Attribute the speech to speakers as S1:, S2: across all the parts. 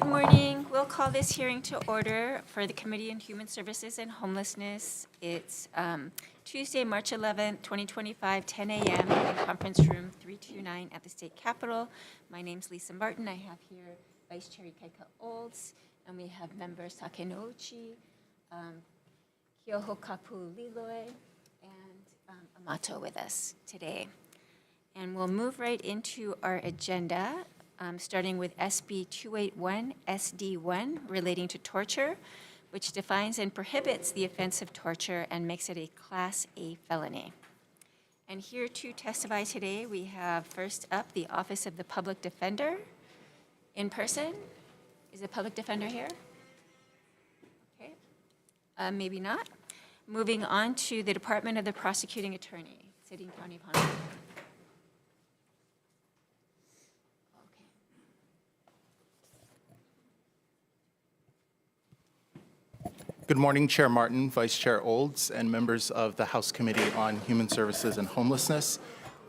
S1: Good morning. We'll call this hearing to order for the Committee on Human Services and Homelessness. It's Tuesday, March 11th, 2025, 10 a.m. in Conference Room 329 at the State Capitol. My name's Lisa Martin. I have here Vice Chair Ikaika Olds, and we have members Takenouchi, Kyohokapu Liloi, and Amato with us today. And we'll move right into our agenda, starting with SB 281 SD1 relating to torture, which defines and prohibits the offense of torture and makes it a Class A felony. And here to testify today, we have first up the Office of the Public Defender in person. Is the Public Defender here? Okay, maybe not. Moving on to the Department of the Prosecuting Attorney, Sitting County of Honolulu.
S2: Good morning, Chair Martin, Vice Chair Olds, and members of the House Committee on Human Services and Homelessness.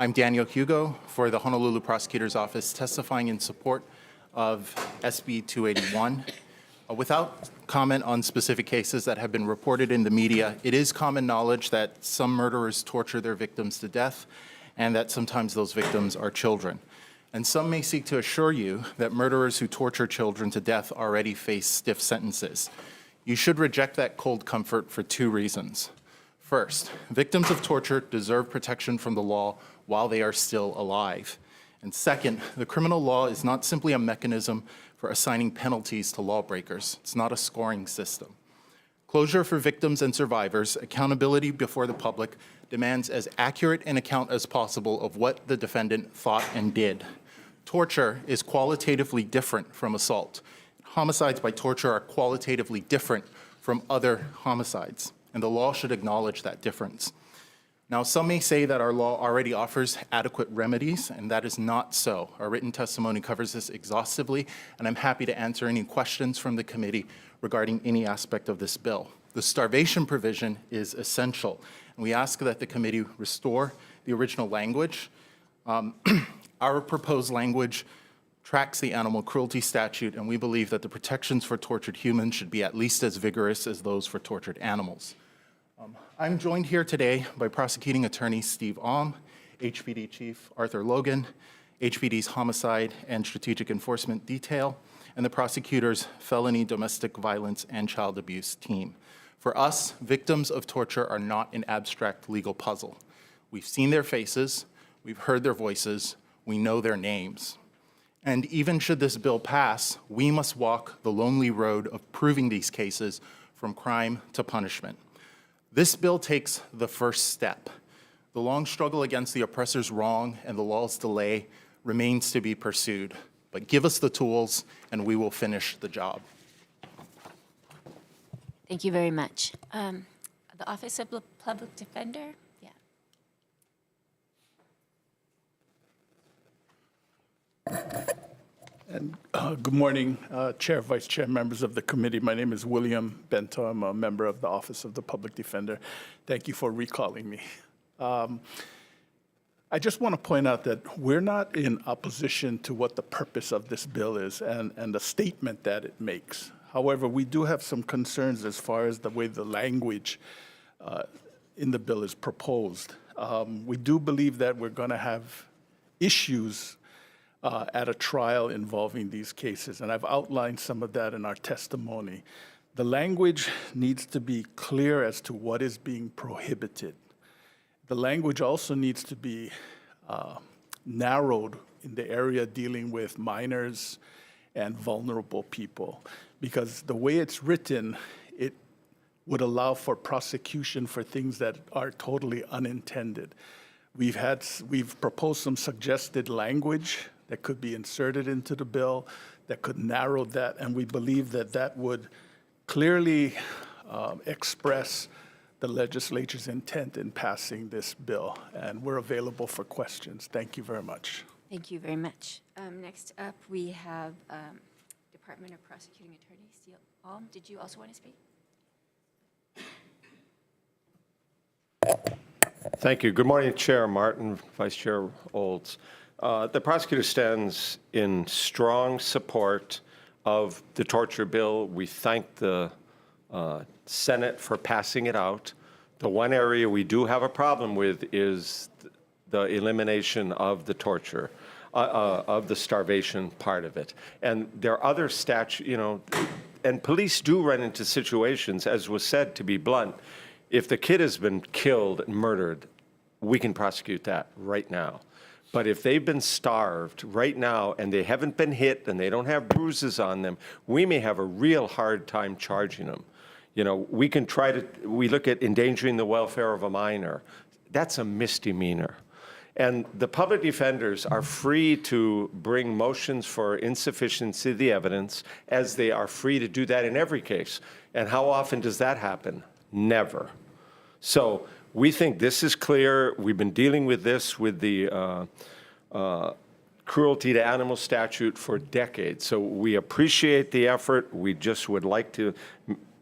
S2: I'm Daniel Hugo for the Honolulu Prosecutor's Office, testifying in support of SB 281. Without comment on specific cases that have been reported in the media, it is common knowledge that some murderers torture their victims to death and that sometimes those victims are children. And some may seek to assure you that murderers who torture children to death already face stiff sentences. You should reject that cold comfort for two reasons. First, victims of torture deserve protection from the law while they are still alive. And second, the criminal law is not simply a mechanism for assigning penalties to lawbreakers. It's not a scoring system. Closure for victims and survivors, accountability before the public, demands as accurate an account as possible of what the defendant thought and did. Torture is qualitatively different from assault. Homicides by torture are qualitatively different from other homicides, and the law should acknowledge that difference. Now, some may say that our law already offers adequate remedies, and that is not so. Our written testimony covers this exhaustively, and I'm happy to answer any questions from the committee regarding any aspect of this bill. The starvation provision is essential, and we ask that the committee restore the original language. Our proposed language tracks the animal cruelty statute, and we believe that the protections for tortured humans should be at least as vigorous as those for tortured animals. I'm joined here today by Prosecuting Attorney Steve Alm, HPD Chief Arthur Logan, HPD's Homicide and Strategic Enforcement Detail, and the prosecutor's Felony Domestic Violence and Child Abuse team. For us, victims of torture are not an abstract legal puzzle. We've seen their faces, we've heard their voices, we know their names. And even should this bill pass, we must walk the lonely road of proving these cases from crime to punishment. This bill takes the first step. The long struggle against the oppressor's wrong and the law's delay remains to be pursued. But give us the tools and we will finish the job.
S1: Thank you very much. The Office of the Public Defender?
S3: And good morning, Chair, Vice Chair, members of the committee. My name is William Bento. I'm a member of the Office of the Public Defender. Thank you for recalling me. I just want to point out that we're not in opposition to what the purpose of this bill is and the statement that it makes. However, we do have some concerns as far as the way the language in the bill is proposed. We do believe that we're going to have issues at a trial involving these cases, and I've outlined some of that in our testimony. The language needs to be clear as to what is being prohibited. The language also needs to be narrowed in the area dealing with minors and vulnerable people, because the way it's written, it would allow for prosecution for things that are totally unintended. We've proposed some suggested language that could be inserted into the bill that could narrow that, and we believe that that would clearly express the legislature's intent in passing this bill, and we're available for questions. Thank you very much.
S1: Thank you very much. Next up, we have Department of Prosecuting Attorney Steve Alm. Did you also want to speak?
S4: Thank you. Good morning, Chair Martin, Vice Chair Olds. The prosecutor stands in strong support of the torture bill. We thank the Senate for passing it out. The one area we do have a problem with is the elimination of the torture, of the starvation part of it. And there are other statutes, and police do run into situations, as was said, to be blunt, if the kid has been killed and murdered, we can prosecute that right now. But if they've been starved right now and they haven't been hit and they don't have bruises on them, we may have a real hard time charging them. We can we look at endangering the welfare of a minor. That's a misdemeanor. And the public defenders are free to bring motions for insufficiency of the evidence, as they are free to do that in every case. And how often does that happen? Never. So we think this is clear. We've been dealing with this with the cruelty to animal statute for decades. So we appreciate the effort. We just would like to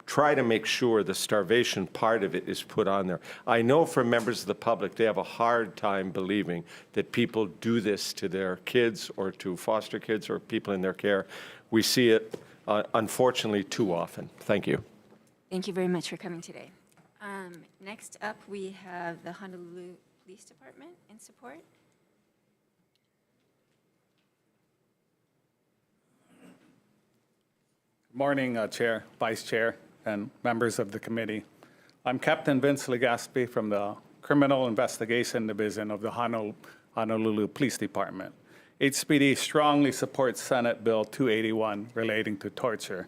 S4: try to make sure the starvation part of it is put on there. I know for members of the public, they have a hard time believing that people do this to their kids or to foster kids or people in their care. We see it, unfortunately, too often. Thank you.
S1: Thank you very much for coming today. Next up, we have the Honolulu Police Department in support.
S5: Good morning, Chair, Vice Chair, and members of the committee. I'm Captain Vince Legaspi from the Criminal Investigation Division of the Honolulu Police Department. HPD strongly supports Senate Bill 281 relating to torture.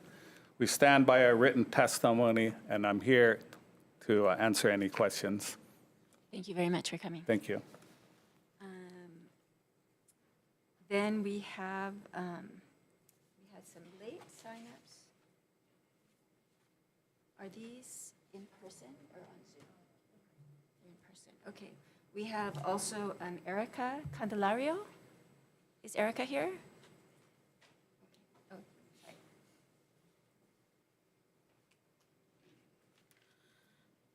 S5: We stand by our written testimony, and I'm here to answer any questions.
S1: Thank you very much for coming.
S5: Thank you.
S1: Then we had some late signups. Are these in person or on Zoom? They're in person. Okay. We have also Erica Candelario. Is Erica here? Oh, sorry.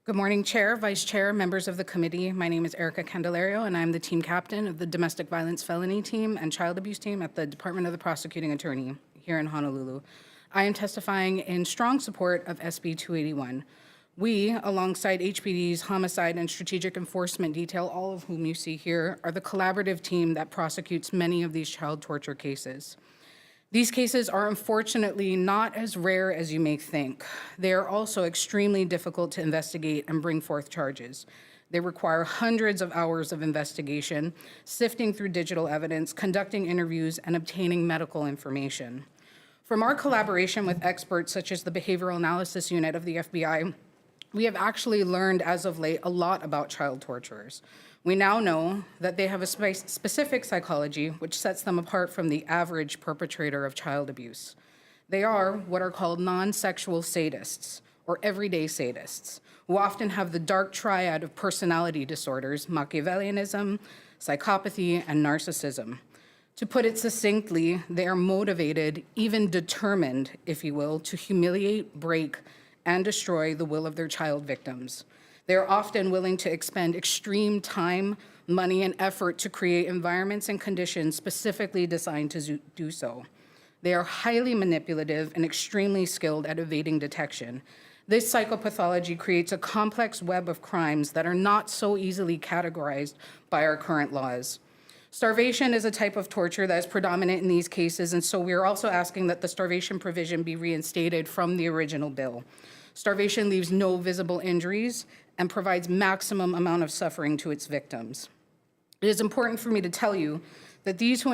S6: Good morning, Chair, Vice Chair, members of the committee. My name is Erica Candelario, and I'm the team captain of the Domestic Violence Felony Team and Child Abuse Team at the Department of the Prosecuting Attorney here in Honolulu. I am testifying in strong support of SB 281. We, alongside HPD's Homicide and Strategic Enforcement Detail, all of whom you see here, are the collaborative team that prosecutes many of these child torture cases. These cases are unfortunately not as rare as you may think. They are also extremely difficult to investigate and bring forth charges. They require hundreds of hours of investigation, sifting through digital evidence, conducting interviews, and obtaining medical information. From our collaboration with experts such as the Behavioral Analysis Unit of the FBI, we have actually learned as of late a lot about child torturers. We now know that they have a specific psychology which sets them apart from the average perpetrator of child abuse. They are what are called non-sexual sadists, or everyday sadists, who often have the dark triad of personality disorders, Machiavellianism, psychopathy, and narcissism. To put it succinctly, they are motivated, even determined, if you will, to humiliate, break, and destroy the will of their child victims. They are often willing to expend extreme time, money, and effort to create environments and conditions specifically designed to do so. They are highly manipulative and extremely skilled at evading detection. This psychopathology creates a complex web of crimes that are not so easily categorized by our current laws. Starvation is a type of torture that is predominant in these cases, and so we are also asking that the starvation provision be reinstated from the original bill. Starvation leaves no visible injuries and provides maximum amount of suffering to its victims. It is important for me to tell you that these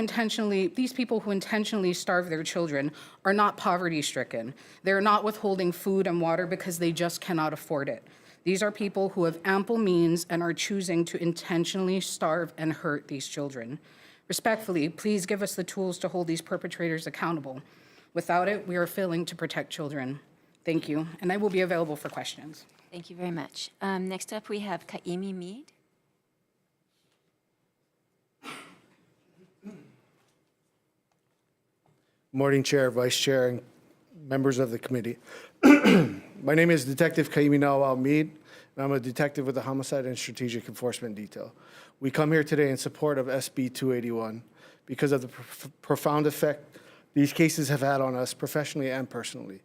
S6: people who intentionally starve their children are not poverty-stricken. They are not withholding food and water because they just cannot afford it. These are people who have ample means and are choosing to intentionally starve and hurt these children. Respectfully, please give us the tools to hold these perpetrators accountable. Without it, we are failing to protect children. Thank you, and I will be available for questions.
S1: Thank you very much. Next up, we have Kaimi Mead.
S7: Morning, Chair, Vice Chair, and members of the committee. My name is Detective Kaimi Nawal Mead, and I'm a detective with the Homicide and Strategic Enforcement Detail. We come here today in support of SB 281 because of the profound effect these cases have had on us professionally and personally.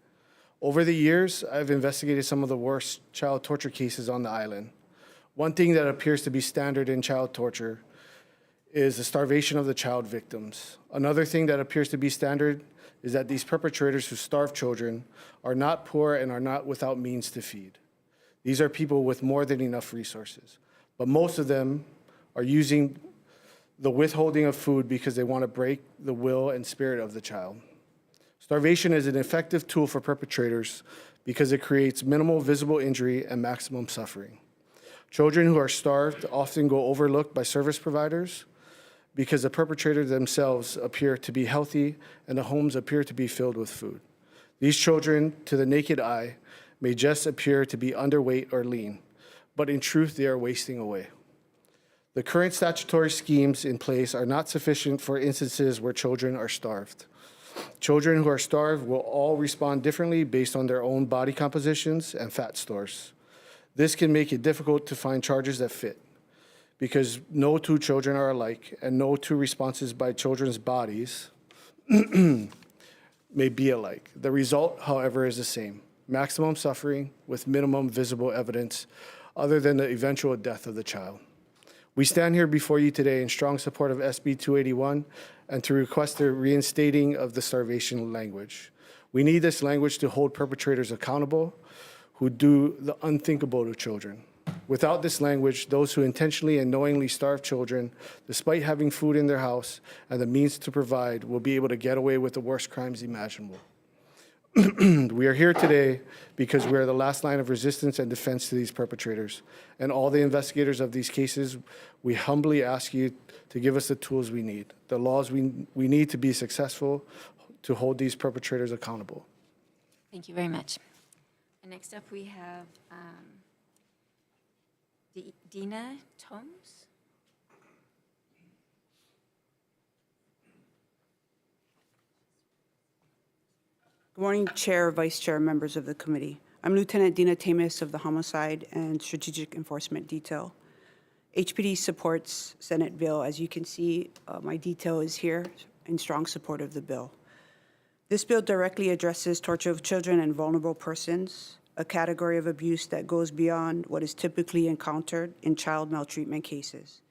S7: Over the years, I've investigated some of the worst child torture cases on the island. One thing that appears to be standard in child torture is the starvation of the child victims. Another thing that appears to be standard is that these perpetrators who starve children are not poor and are not without means to feed. These are people with more than enough resources, but most of them are using the withholding of food because they want to break the will and spirit of the child. Starvation is an effective tool for perpetrators because it creates minimal visible injury and maximum suffering. Children who are starved often go overlooked by service providers because the perpetrators themselves appear to be healthy and the homes appear to be filled with food. These children, to the naked eye, may just appear to be underweight or lean, but in truth, they are wasting away. The current statutory schemes in place are not sufficient for instances where children are starved. Children who are starved will all respond differently based on their own body compositions and fat stores. This can make it difficult to find charges that fit, because no two children are alike and no two responses by children's bodies may be alike. The result, however, is the same: maximum suffering with minimum visible evidence other than the eventual death of the child. We stand here before you today in strong support of SB 281 and to request the reinstating of the starvation language. We need this language to hold perpetrators accountable who do the unthinkable to children. Without this language, those who intentionally and knowingly starve children, despite having food in their house and the means to provide, will be able to get away with the worst crimes imaginable. We are here today because we are the last line of resistance and defense to these perpetrators. And all the investigators of these cases, we humbly ask you to give us the tools we need, the laws we need to be successful to hold these perpetrators accountable.
S1: Thank you very much. And next up, we have Dina Tomes.
S8: Good morning, Chair, Vice Chair, members of the committee. I'm Lieutenant Dina Tamis of the Homicide and Strategic Enforcement Detail. HPD supports Senate bill. As you can see, my detail is here in strong support of the bill. This bill directly addresses torture of children and vulnerable persons, a category of abuse that goes beyond what is typically encountered in child maltreatment cases.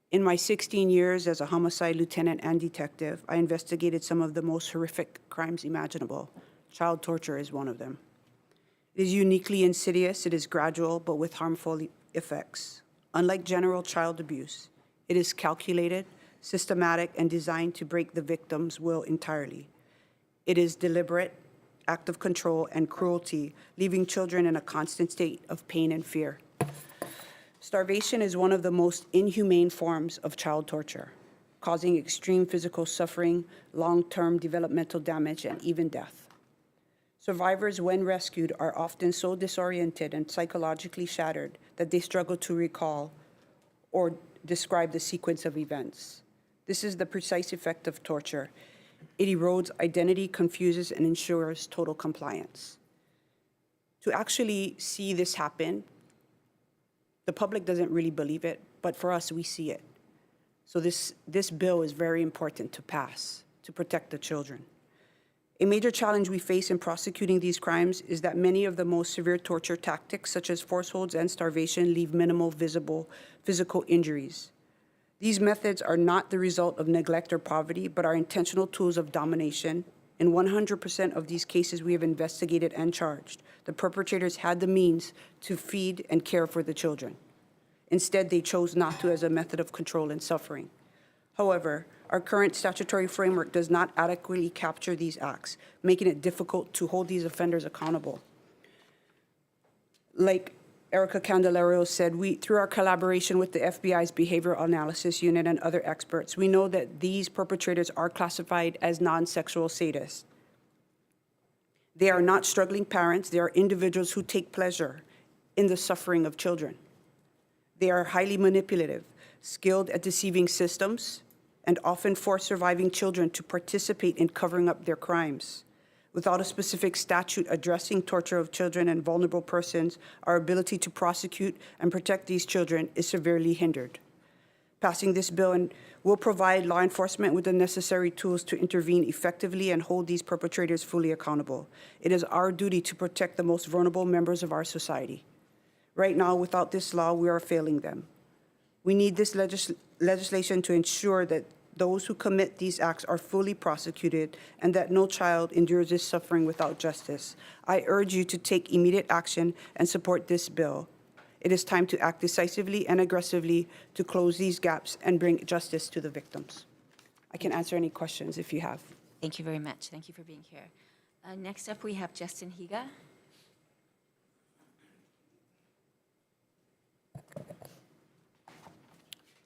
S8: In my 16 years as a homicide lieutenant and detective, I investigated some of the most horrific crimes imaginable. Child torture is one of them. It is uniquely insidious, it is gradual, but with harmful effects. Unlike general child abuse, it is calculated, systematic, and designed to break the victim's will entirely. It is deliberate, act of control, and cruelty, leaving children in a constant state of pain and fear. Starvation is one of the most inhumane forms of child torture, causing extreme physical suffering, long-term developmental damage, and even death. Survivors, when rescued, are often so disoriented and psychologically shattered that they struggle to recall or describe the sequence of events. This is the precise effect of torture. It erodes identity, confuses, and ensures total compliance. To actually see this happen, the public doesn't really believe it, but for us, we see it. So this bill is very important to pass to protect the children. A major challenge we face in prosecuting these crimes is that many of the most severe torture tactics, such as force holds and starvation, leave minimal visible physical injuries. These methods are not the result of neglect or poverty, but are intentional tools of domination. In 100% of these cases we have investigated and charged, the perpetrators had the means to feed and care for the children. Instead, they chose not to as a method of control and suffering. However, our current statutory framework does not adequately capture these acts, making it difficult to hold these offenders accountable. Like Erica Candelario said, through our collaboration with the FBI's Behavioral Analysis Unit and other experts, we know that these perpetrators are classified as non-sexual sadists. They are not struggling parents. They are individuals who take pleasure in the suffering of children. They are highly manipulative, skilled at deceiving systems, and often force surviving children to participate in covering up their crimes. Without a specific statute addressing torture of children and vulnerable persons, our ability to prosecute and protect these children is severely hindered. Passing this bill and will provide law enforcement with the necessary tools to intervene effectively and hold these perpetrators fully accountable. It is our duty to protect the most vulnerable members of our society. Right now, without this law, we are failing them. We need this legislation to ensure that those who commit these acts are fully prosecuted and that no child endures this suffering without justice. I urge you to take immediate action and support this bill. It is time to act decisively and aggressively to close these gaps and bring justice to the victims. I can answer any questions if you have.
S1: Thank you very much. Thank you for being here. Next up, we have Justin Higa.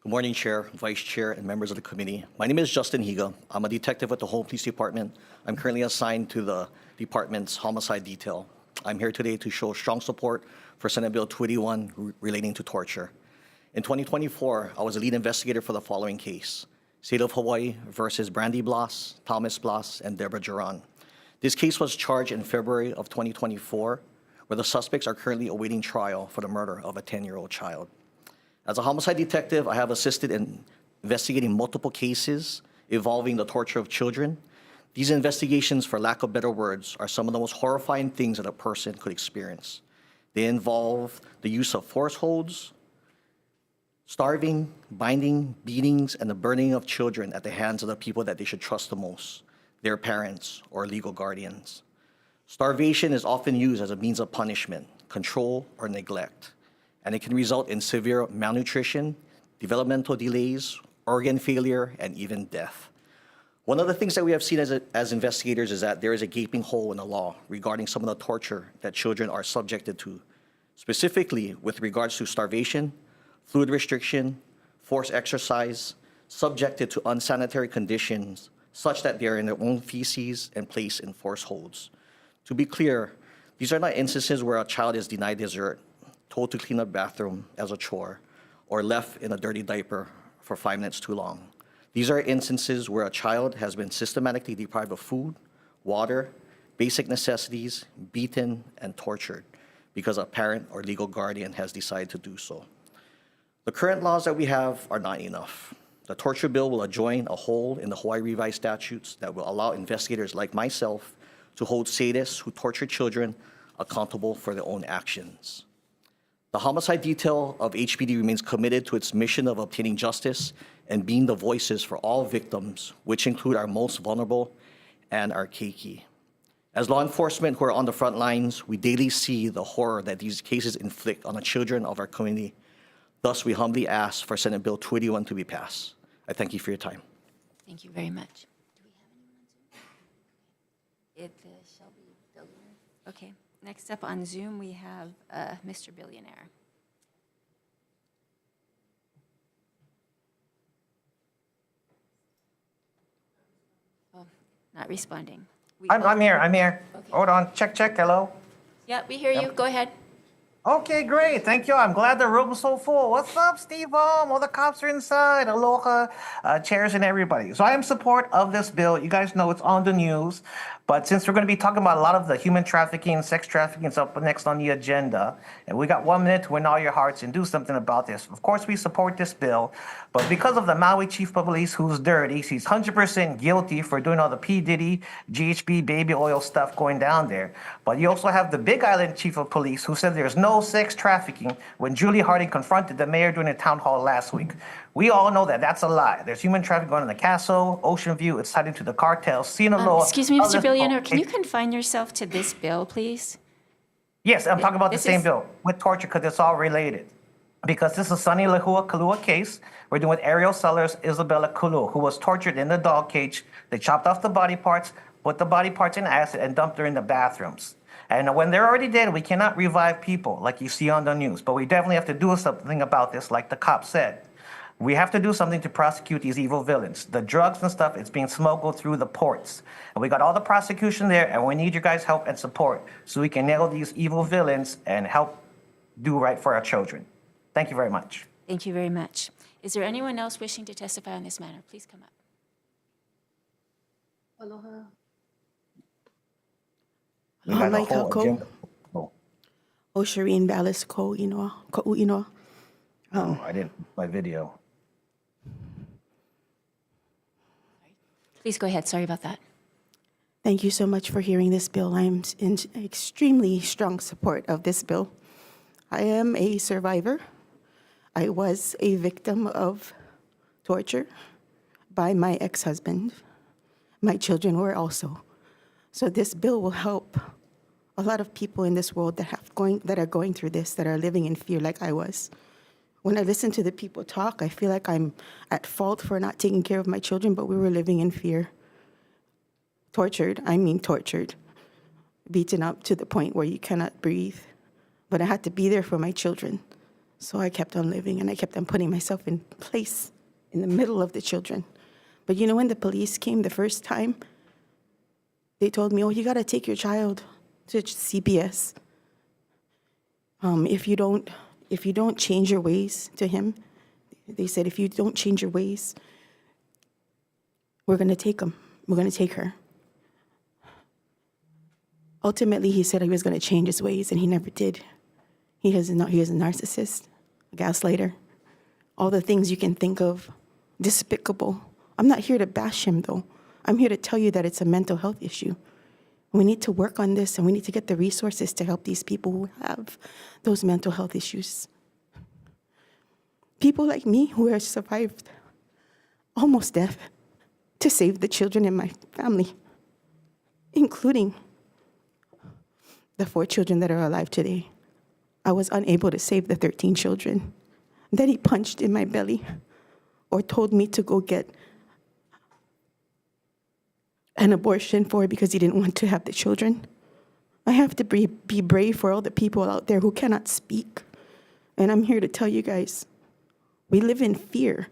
S9: Good morning, Chair, Vice Chair, and members of the committee. My name is Justin Higa. I'm a detective with the Home Police Department. I'm currently assigned to the department's homicide detail. I'm here today to show strong support for Senate Bill 281 relating to torture. In 2024, I was a lead investigator for the following case: State of Hawaii versus Brandy Bloss, Thomas Bloss, and Deborah Duran. This case was charged in February of 2024, where the suspects are currently awaiting trial for the murder of a 10-year-old child. As a homicide detective, I have assisted in investigating multiple cases involving the torture of children. These investigations, for lack of better words, are some of the most horrifying things that a person could experience. They involve the use of force holds, starving, binding, beatings, and the burning of children at the hands of the people that they should trust the most, their parents or legal guardians. Starvation is often used as a means of punishment, control, or neglect, and it can result in severe malnutrition, developmental delays, organ failure, and even death. One of the things that we have seen as investigators is that there is a gaping hole in the law regarding some of the torture that children are subjected to, specifically with regards to starvation, fluid restriction, forced exercise, subjected to unsanitary conditions such that they are in their own feces and placed in force holds. To be clear, these are not instances where a child is denied dessert, told to clean up bathroom as a chore, or left in a dirty diaper for 5 minutes too long. These are instances where a child has been systematically deprived of food, water, basic necessities, beaten, and tortured because a parent or legal guardian has decided to do so. The current laws that we have are not enough. The torture bill will adjoin a hole in the Hawaii revised statutes that will allow investigators like myself to hold sadists who torture children accountable for their own actions. The homicide detail of HPD remains committed to its mission of obtaining justice and being the voices for all victims, which include our most vulnerable and our keiki. As law enforcement who are on the front lines, we daily see the horror that these cases inflict on the children of our community. Thus, we humbly ask for Senate Bill 281 to be passed. I thank you for your time.
S1: Thank you very much. Do we have anyone on Zoom? It shall be Billionaire. Okay. Next up on Zoom, we have Mr. Billionaire. Oh, not responding.
S10: I'm here.
S1: Okay.
S10: Hold on. Check. Hello.
S1: Yeah, we hear you. Go ahead.
S10: Okay, great. Thank you. I'm glad the room's so full. What's up, Steve? All the cops are inside. Aloha, chairs and everybody. So I am in support of this bill. You guys know it's on the news. But since we're going to be talking about a lot of the human trafficking, sex trafficking is up next on the agenda, and we got 1 minute to win all your hearts and do something about this. Of course, we support this bill, but because of the Maui chief of police who's dirty, he's 100% guilty for doing all the P. Diddy, GHB, baby oil stuff going down there. But you also have the Big Island chief of police who said there's no sex trafficking when Julie Harding confronted the mayor during a town hall last week. We all know that that's a lie. There's human trafficking going in the Castle, Ocean View. It's tied into the cartels, Sinaloa.
S1: Excuse me, Mr. Billionaire, can you confine yourself to this bill, please?
S10: Yes, I'm talking about the
S1: This
S10: same
S1: is-
S10: bill with torture because it's all related. Because this is Sunny Lehua Kalua case. We're doing with Ariel Sellers, Isabella Kalua, who was tortured in the dog cage. They chopped off the body parts, put the body parts in acid, and dumped her in the bathrooms. And when they're already dead, we cannot revive people like you see on the news. But we definitely have to do something about this, like the cop said. We have to do something to prosecute these evil villains. The drugs and stuff, it's being smuggled through the ports. And we got all the prosecution there, and we need your guys' help and support so we can nail these evil villains and help do right for our children. Thank you very much.
S1: Thank you very much. Is there anyone else wishing to testify on this matter? Please come up.
S11: Aloha.
S10: We got a
S11: Like
S10: whole
S11: Kako.
S10: agenda. Oh,
S11: O Shireen Ballas Ko Inoa.
S10: I didn't. My video.
S1: Please go ahead. Sorry about that.
S11: Thank you so much for hearing this bill. I am in extremely strong support of this bill. I am a survivor. I was a victim of torture by my ex-husband. My children were also. So this bill will help a lot of people in this world that are going through this, that are living in fear like I was. When I listen to the people talk, I feel like I'm at fault for not taking care of my children, but we were living in fear. Tortured, beaten up to the point where you cannot breathe. But I had to be there for my children. So I kept on living, and I kept on putting myself in place in the middle of the children. But you know, when the police came the first time, they told me, oh, you got to take your child to CPS. If you don't change your ways to him, they said, if you don't change your ways, we're going to take him. We're going to take her. Ultimately, he said he was going to change his ways, and he never did. He is a narcissist, a gaslighter, all the things you can think of, despicable. I'm not here to bash him, though. I'm here to tell you that it's a mental health issue. We need to work on this, and we need to get the resources to help these people who have those mental health issues. People like me who have survived almost death to save the children in my family, including the 4 children that are alive today. I was unable to save the 13 children that he punched in my belly or told me to go get an abortion for because he didn't want to have the children. I have to be brave for all the people out there who cannot speak. And I'm here to tell you guys, we live in fear.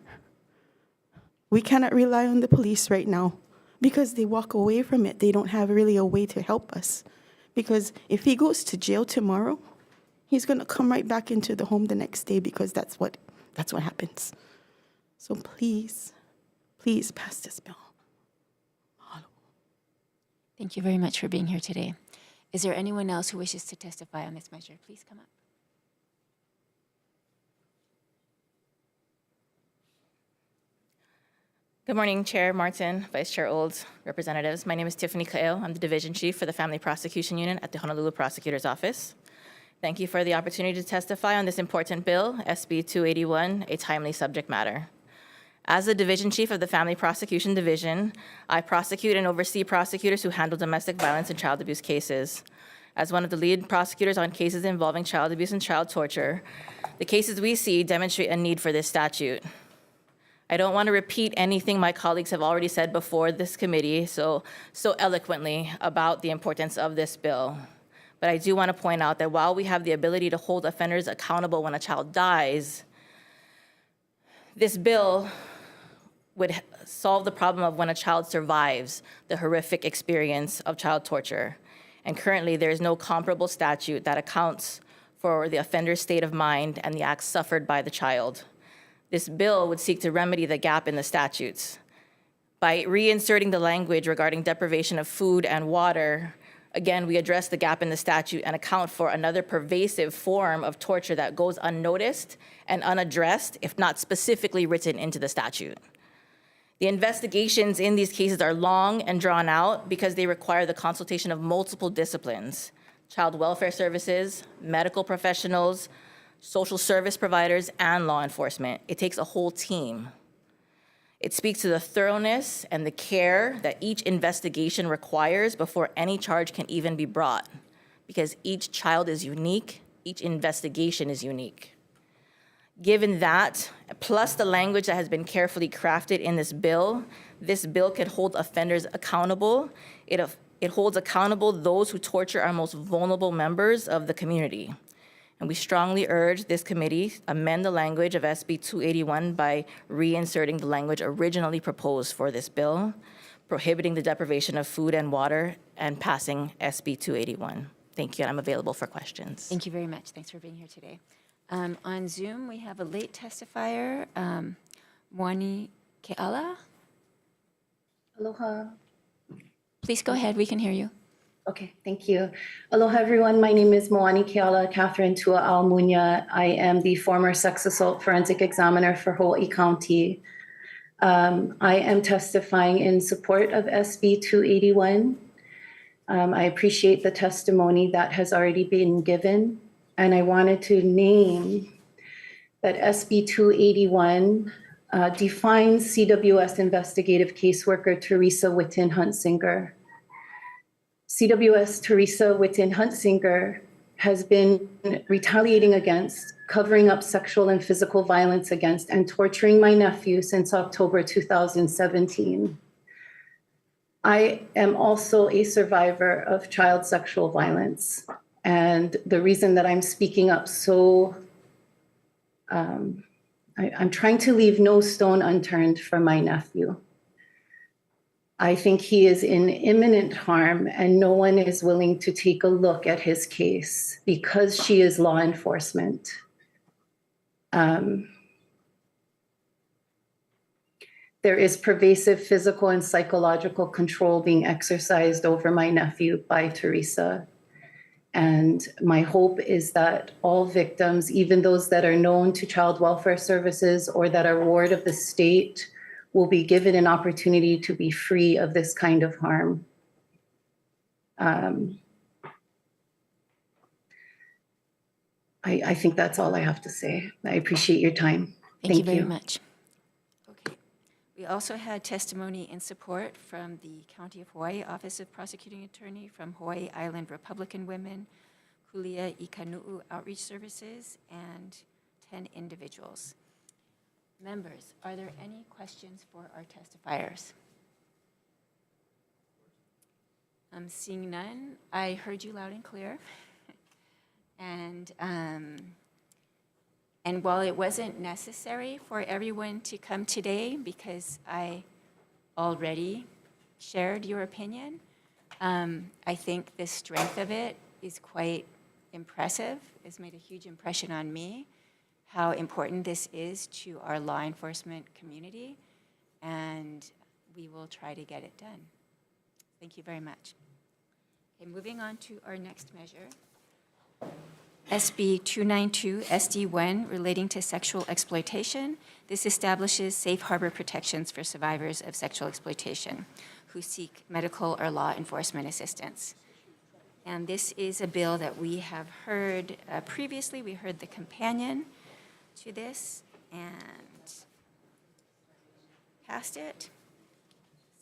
S11: We cannot rely on the police right now because they walk away from it. They don't have really a way to help us. Because if he goes to jail tomorrow, he's going to come right back into the home the next day because that's what happens. So please, please pass this bill.
S1: Thank you very much for being here today. Is there anyone else who wishes to testify on this measure? Please come up.
S12: Good morning, Chair Martin, Vice Chair Olds, representatives. My name is Tiffany Kael. I'm the Division Chief for the Family Prosecution Unit at the Honolulu Prosecutor's Office. Thank you for the opportunity to testify on this important bill, SB 281, a timely subject matter. As the Division Chief of the Family Prosecution Division, I prosecute and oversee prosecutors who handle domestic violence and child abuse cases. As one of the lead prosecutors on cases involving child abuse and child torture, the cases we see demonstrate a need for this statute. I don't want to repeat anything my colleagues have already said before this committee so eloquently about the importance of this bill. But I do want to point out that while we have the ability to hold offenders accountable when a child dies, this bill would solve the problem of when a child survives the horrific experience of child torture. And currently, there is no comparable statute that accounts for the offender's state of mind and the acts suffered by the child. This bill would seek to remedy the gap in the statutes. By reinserting the language regarding deprivation of food and water, again, we address the gap in the statute and account for another pervasive form of torture that goes unnoticed and unaddressed, if not specifically written into the statute. The investigations in these cases are long and drawn out because they require the consultation of multiple disciplines: child welfare services, medical professionals, social service providers, and law enforcement. It takes a whole team. It speaks to the thoroughness and the care that each investigation requires before any charge can even be brought, because each child is unique, each investigation is unique. Given that, plus the language that has been carefully crafted in this bill can hold offenders accountable. It holds accountable those who torture our most vulnerable members of the community. And we strongly urge this committee amend the language of SB 281 by reinserting the language originally proposed for this bill, prohibiting the deprivation of food and water, and passing SB 281. Thank you, and I'm available for questions.
S1: Thank you very much. Thanks for being here today. On Zoom, we have a late testifier, Moani Keala.
S13: Aloha.
S1: Please go ahead. We can hear you.
S13: Okay, thank you. Aloha, everyone. My name is Moani Keala Catherine Tua Almunia. I am the former sex assault forensic examiner for Hawaii County. I am testifying in support of SB 281. I appreciate the testimony that has already been given, and I wanted to name that SB 281 defines CWS investigative caseworker Teresa Witten Huntsinger. CWS Teresa Witten Huntsinger has been retaliating against, covering up sexual and physical violence against, and torturing my nephew since October 2017. I am also a survivor of child sexual violence. And the reason that I'm speaking up so, I'm trying to leave no stone unturned for my nephew. I think he is in imminent harm, and no one is willing to take a look at his case because she is law enforcement. There is pervasive physical and psychological control being exercised over my nephew by Teresa. And my hope is that all victims, even those that are known to child welfare services or that are ward of the state, will be given an opportunity to be free of this kind of harm. I think that's all I have to say. I appreciate your time.
S1: Thank you very much. Okay. We also had testimony in support from the County of Hawaii Office of Prosecuting Attorney, from Hawaii Island Republican Women, Kulia Ikanu'u Outreach Services, and 10 individuals. Members, are there any questions for our testifiers? Seeing none, I heard you loud and clear. And while it wasn't necessary for everyone to come today because I already shared your opinion, I think the strength of it is quite impressive. It's made a huge impression on me, how important this is to our law enforcement community, and we will try to get it done. Thank you very much. Okay, moving on to our next measure. SB 292 SD1 relating to sexual exploitation. This establishes safe harbor protections for survivors of sexual exploitation who seek medical or law enforcement assistance. And this is a bill that we have heard previously. We heard the companion to this and passed it.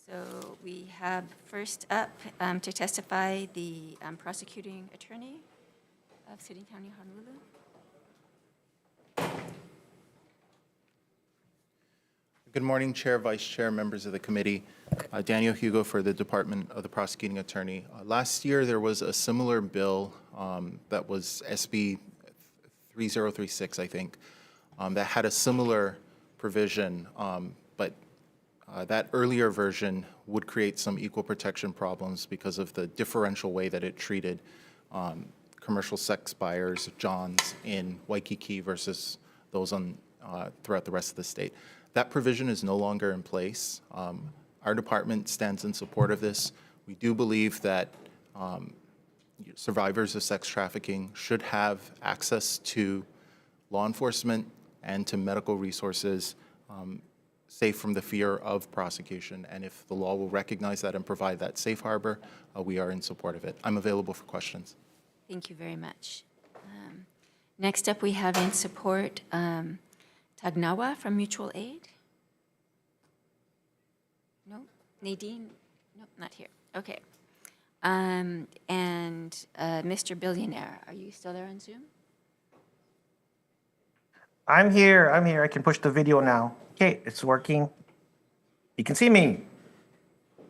S1: So we have first up to testify the prosecuting attorney of City County, Honolulu.
S2: Good morning, Chair, Vice Chair, members of the committee. Daniel Hugo for the Department of the Prosecuting Attorney. Last year, there was a similar bill that was SB 3036, I think, that had a similar provision, but that earlier version would create some equal protection problems because of the differential way that it treated commercial sex buyers, Johns, in Waikiki versus those on throughout the rest of the state. That provision is no longer in place. Our department stands in support of this. We do believe that survivors of sex trafficking should have access to law enforcement and to medical resources safe from the fear of prosecution. And if the law will recognize that and provide that safe harbor, we are in support of it. I'm available for questions.
S1: Thank you very much. Next up, we have in support Tagnawa from Mutual Aid. No? Nadine? No, not here. Okay. And Mr. Billionaire, are you still there on Zoom?
S10: I'm here. I can push the video now. Okay, it's working. You can see me.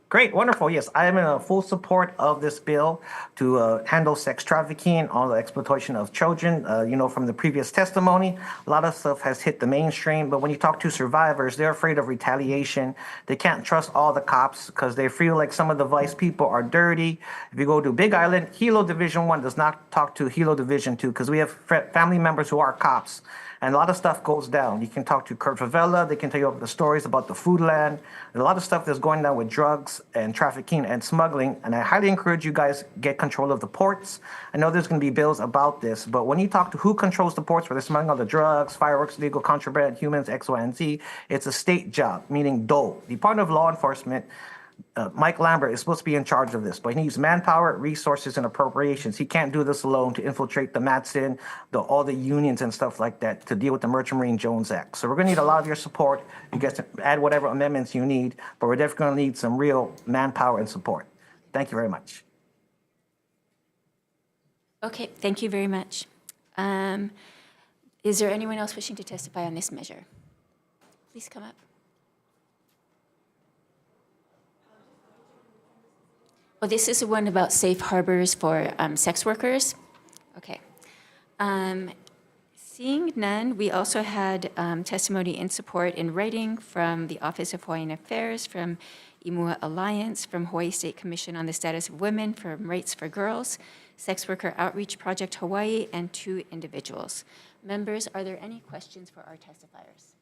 S10: Great, wonderful. Yes, I am in full support of this bill to handle sex trafficking and all the exploitation of children. You know, from the previous testimony, a lot of stuff has hit the mainstream, but when you talk to survivors, they're afraid of retaliation. They can't trust all the cops because they feel like some of the vice people are dirty. If you go to Big Island, Hilo Division 1 does not talk to Hilo Division 2 because we have family members who are cops. And a lot of stuff goes down. You can talk to Kurt Favela. They can tell you the stories about the food land. There's a lot of stuff that's going down with drugs and trafficking and smuggling. And I highly encourage you guys get control of the ports. I know there's going to be bills about this, but when you talk to who controls the ports, where they're smuggling all the drugs, fireworks, legal contraband, humans, X, Y, and Z, it's a state job, meaning DOE, Department of Law Enforcement. Mike Lambert is supposed to be in charge of this, but he needs manpower, resources, and appropriations. He can't do this alone to infiltrate the Matson, all the unions and stuff like that to deal with the Merchant Marine Jones Act. So we're going to need a lot of your support. You guys can add whatever amendments you need, but we're definitely going to need some real manpower and support. Thank you very much.
S1: Okay, thank you very much. Is there anyone else wishing to testify on this measure? Please come up. Well, this is the one about safe harbors for sex workers. Okay. Seeing none, we also had testimony in support in writing from the Office of Hawaiian Affairs, from Imua Alliance, from Hawaii State Commission on the Status of Women, from Rights for Girls, Sex Worker Outreach Project Hawaii, and 2 individuals. Members, are there any questions for our testifiers?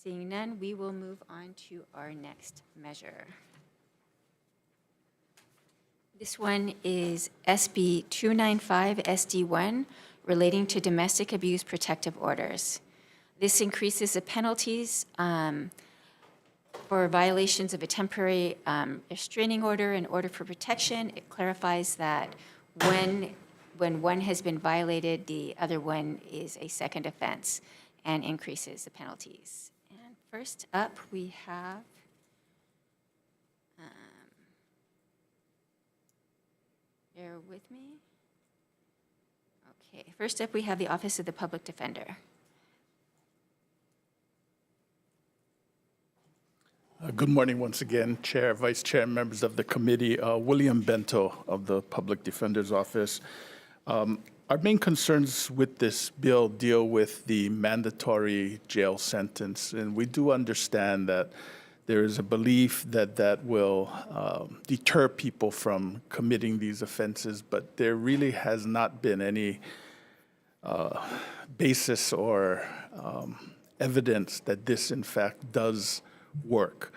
S1: Seeing none, we will move on to our next measure. This one is SB 295 SD1, relating to domestic abuse protective orders. This increases the penalties for violations of a temporary restraining order and order for protection. It clarifies that when one has been violated, the other one is a second offense, and increases the penalties. And first up, we have bear with me. Okay, first up we have the Office of the Public Defender.
S3: Good morning once again, Chair, Vice Chair, and members of the committee. William Bento of the Public Defender's Office. Our main concerns with this bill deal with the mandatory jail sentence, and we do understand that there is a belief that that will deter people from committing these offenses, but there really has not been any basis or evidence that this, in fact, does work.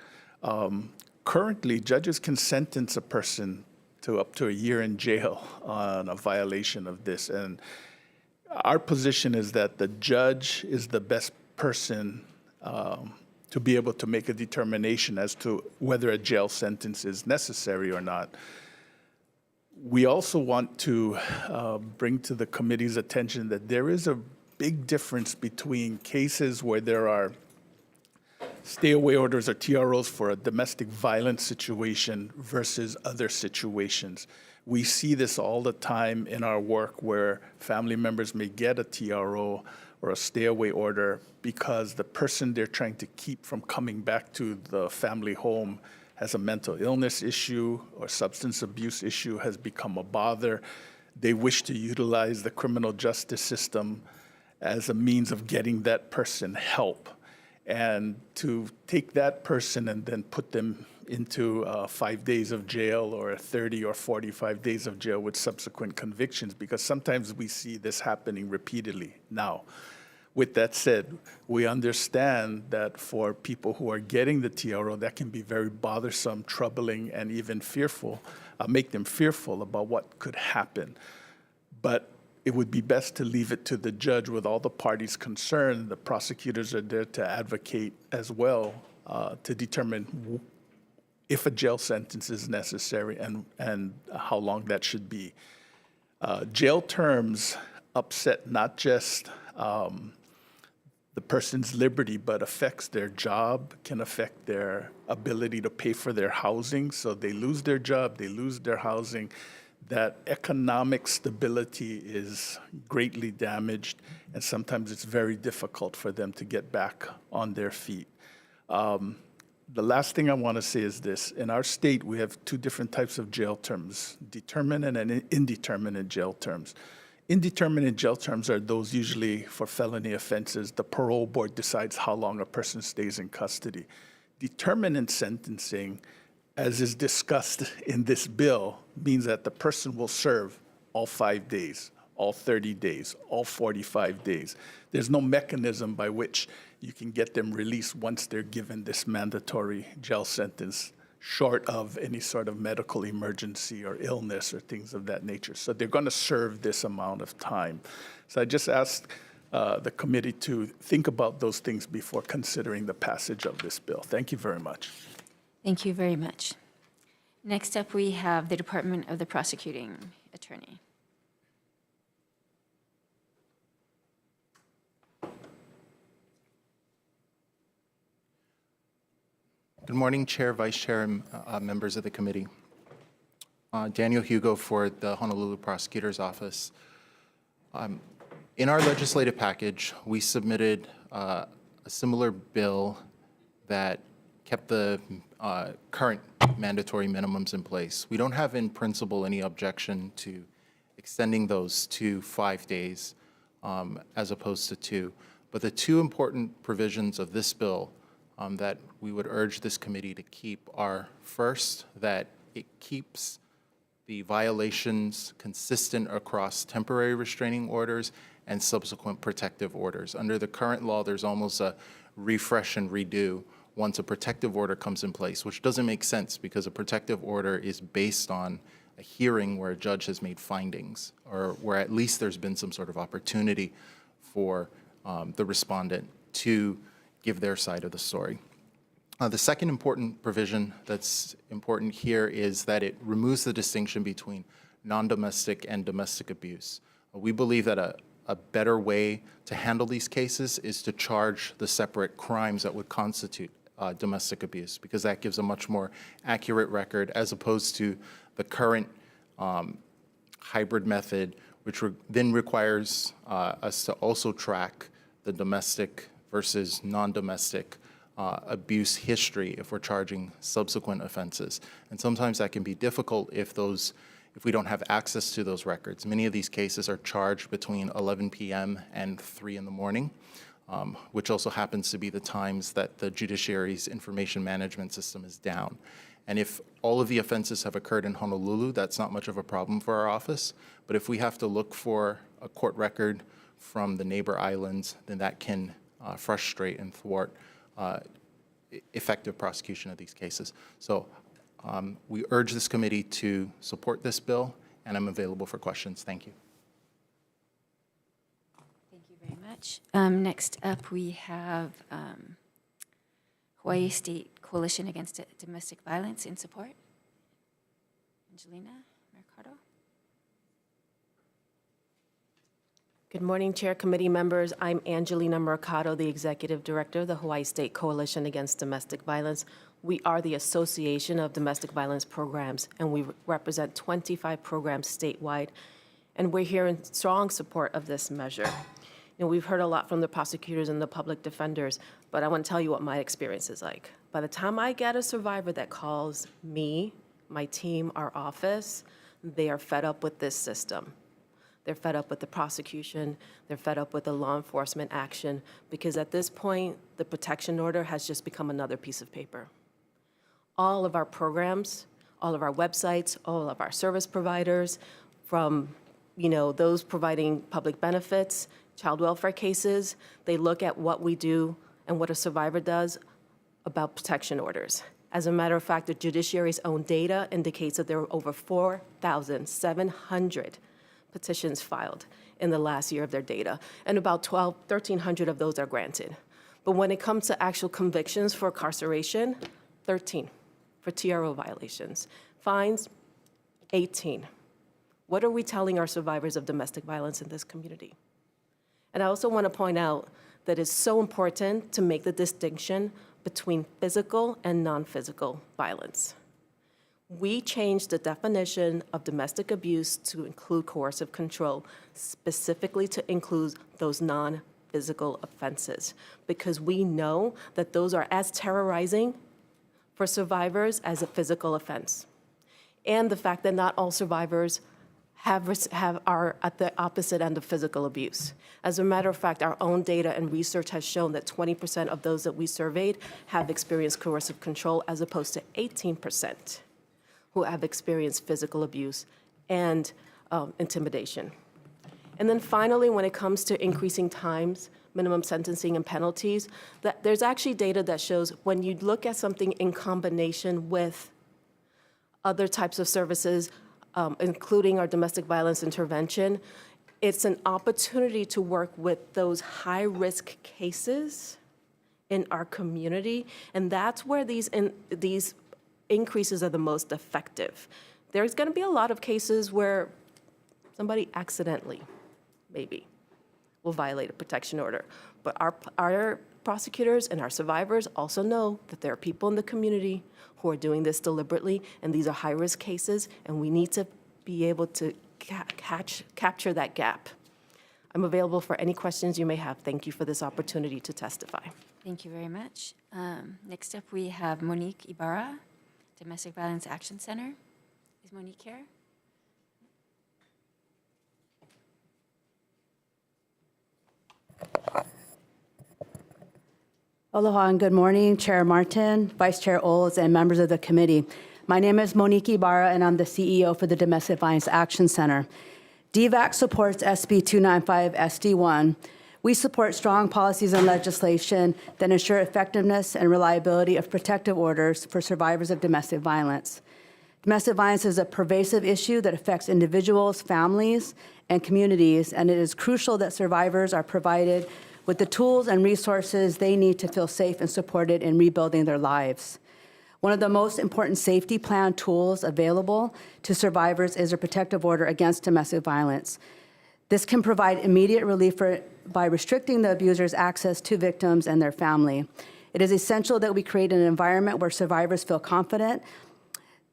S3: Currently, judges can sentence a person to up to a year in jail on a violation of this, and our position is that the judge is the best person to be able to make a determination as to whether a jail sentence is necessary or not. We also want to bring to the committee's attention that there is a big difference between cases where there are stay-away orders or TROs for a domestic violence situation versus other situations. We see this all the time in our work where family members may get a TRO or a stay-away order because the person they're trying to keep from coming back to the family home has a mental illness issue or substance abuse issue, has become a bother. They wish to utilize the criminal justice system as a means of getting that person help. And to take that person and then put them into 5 days of jail or 30 or 45 days of jail with subsequent convictions, because sometimes we see this happening repeatedly now. With that said, we understand that for people who are getting the TRO, that can be very bothersome, troubling, and even fearful, make them fearful about what could happen. But it would be best to leave it to the judge with all the parties concerned. The prosecutors are there to advocate as well to determine if a jail sentence is necessary and how long that should be. Jail terms upset not just the person's liberty, but affects their job, can affect their ability to pay for their housing. So they lose their job, they lose their housing. That economic stability is greatly damaged, and sometimes it's very difficult for them to get back on their feet. The last thing I want to say is this. In our state, we have 2 different types of jail terms, determinate and indeterminate jail terms. Indeterminate jail terms are those usually for felony offenses. The parole board decides how long a person stays in custody. Determinate sentencing, as is discussed in this bill, means that the person will serve all 5 days, all 30 days, all 45 days. There's no mechanism by which you can get them released once they're given this mandatory jail sentence, short of any sort of medical emergency or illness or things of that nature. So they're going to serve this amount of time. So I just asked the committee to think about those things before considering the passage of this bill. Thank you very much.
S1: Thank you very much. Next up, we have the Department of the Prosecuting Attorney.
S2: Good morning, Chair, Vice Chair, and members of the committee. Daniel Hugo for the Honolulu Prosecutor's Office. In our legislative package, we submitted a similar bill that kept the current mandatory minimums in place. We don't have in principle any objection to extending those to 5 days as opposed to 2. But the two important provisions of this bill that we would urge this committee to keep are, first, that it keeps the violations consistent across temporary restraining orders and subsequent protective orders. Under the current law, there's almost a refresh and redo once a protective order comes in place, which doesn't make sense because a protective order is based on a hearing where a judge has made findings, or where at least there's been some sort of opportunity for the respondent to give their side of the story. The second important provision that's important here is that it removes the distinction between non-domestic and domestic abuse. We believe that a better way to handle these cases is to charge the separate crimes that would constitute domestic abuse, because that gives a much more accurate record as opposed to the current hybrid method, which then requires us to also track the domestic versus non-domestic abuse history if we're charging subsequent offenses. And sometimes that can be difficult if we don't have access to those records. Many of these cases are charged between 11 p.m. and 3 in the morning, which also happens to be the times that the judiciary's information management system is down. And if all of the offenses have occurred in Honolulu, that's not much of a problem for our office. But if we have to look for a court record from the neighbor islands, then that can frustrate and thwart effective prosecution of these cases. So we urge this committee to support this bill, and I'm available for questions. Thank you.
S1: Thank you very much. Next up, we have Hawaii State Coalition Against Domestic Violence in support. Angelina Mercado.
S14: Good morning, Chair, committee members. I'm Angelina Mercado, the Executive Director of the Hawaii State Coalition Against Domestic Violence. We are the Association of Domestic Violence Programs, and we represent 25 programs statewide, and we're here in strong support of this measure. You know, we've heard a lot from the prosecutors and the public defenders, but I want to tell you what my experience is like. By the time I get a survivor that calls me, my team, our office, they are fed up with this system. They're fed up with the prosecution. They're fed up with the law enforcement action, because at this point, the protection order has just become another piece of paper. All of our programs, all of our websites, all of our service providers, from those providing public benefits, child welfare cases, they look at what we do and what a survivor does about protection orders. As a matter of fact, the judiciary's own data indicates that there were over 4,700 petitions filed in the last year of their data, and about 1,300 of those are granted. But when it comes to actual convictions for incarceration, 13 for TRO violations. Fines, 18. What are we telling our survivors of domestic violence in this community? And I also want to point out that it's so important to make the distinction between physical and non-physical violence. We changed the definition of domestic abuse to include coercive control, specifically to include those non-physical offenses, because we know that those are as terrorizing for survivors as a physical offense. And the fact that not all survivors are at the opposite end of physical abuse. As a matter of fact, our own data and research has shown that 20% of those that we surveyed have experienced coercive control, as opposed to 18% who have experienced physical abuse and intimidation. And then finally, when it comes to increasing times, minimum sentencing and penalties, that there's actually data that shows when you look at something in combination with other types of services, including our domestic violence intervention, it's an opportunity to work with those high-risk cases in our community, and that's where these increases are the most effective. There's going to be a lot of cases where somebody accidentally, maybe, will violate a protection order. But our prosecutors and our survivors also know that there are people in the community who are doing this deliberately, and these are high-risk cases, and we need to be able to capture that gap. I'm available for any questions you may have. Thank you for this opportunity to testify.
S1: Thank you very much. Next up, we have Monique Ibarra, Domestic Violence Action Center. Is Monique here?
S15: Aloha and good morning, Chair Martin, Vice Chair Olds, and members of the committee. My name is Monique Ibarra, and I'm the CEO for the Domestic Violence Action Center. DVAC supports SB 295 SD1. We support strong policies and legislation that ensure effectiveness and reliability of protective orders for survivors of domestic violence. Domestic violence is a pervasive issue that affects individuals, families, and communities, and it is crucial that survivors are provided with the tools and resources they need to feel safe and supported in rebuilding their lives. One of the most important safety plan tools available to survivors is a protective order against domestic violence. This can provide immediate relief by restricting the abuser's access to victims and their family. It is essential that we create an environment where survivors feel confident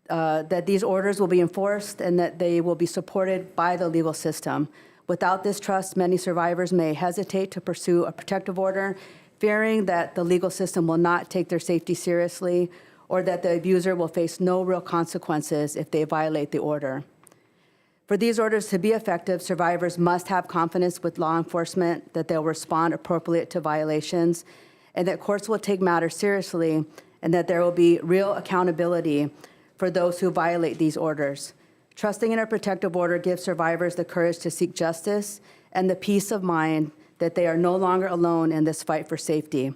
S15: that these orders will be enforced and that they will be supported by the legal system. Without this trust, many survivors may hesitate to pursue a protective order, fearing that the legal system will not take their safety seriously or that the abuser will face no real consequences if they violate the order. For these orders to be effective, survivors must have confidence with law enforcement that they'll respond appropriately to violations, and that courts will take matters seriously, and that there will be real accountability for those who violate these orders. Trusting in a protective order gives survivors the courage to seek justice and the peace of mind that they are no longer alone in this fight for safety.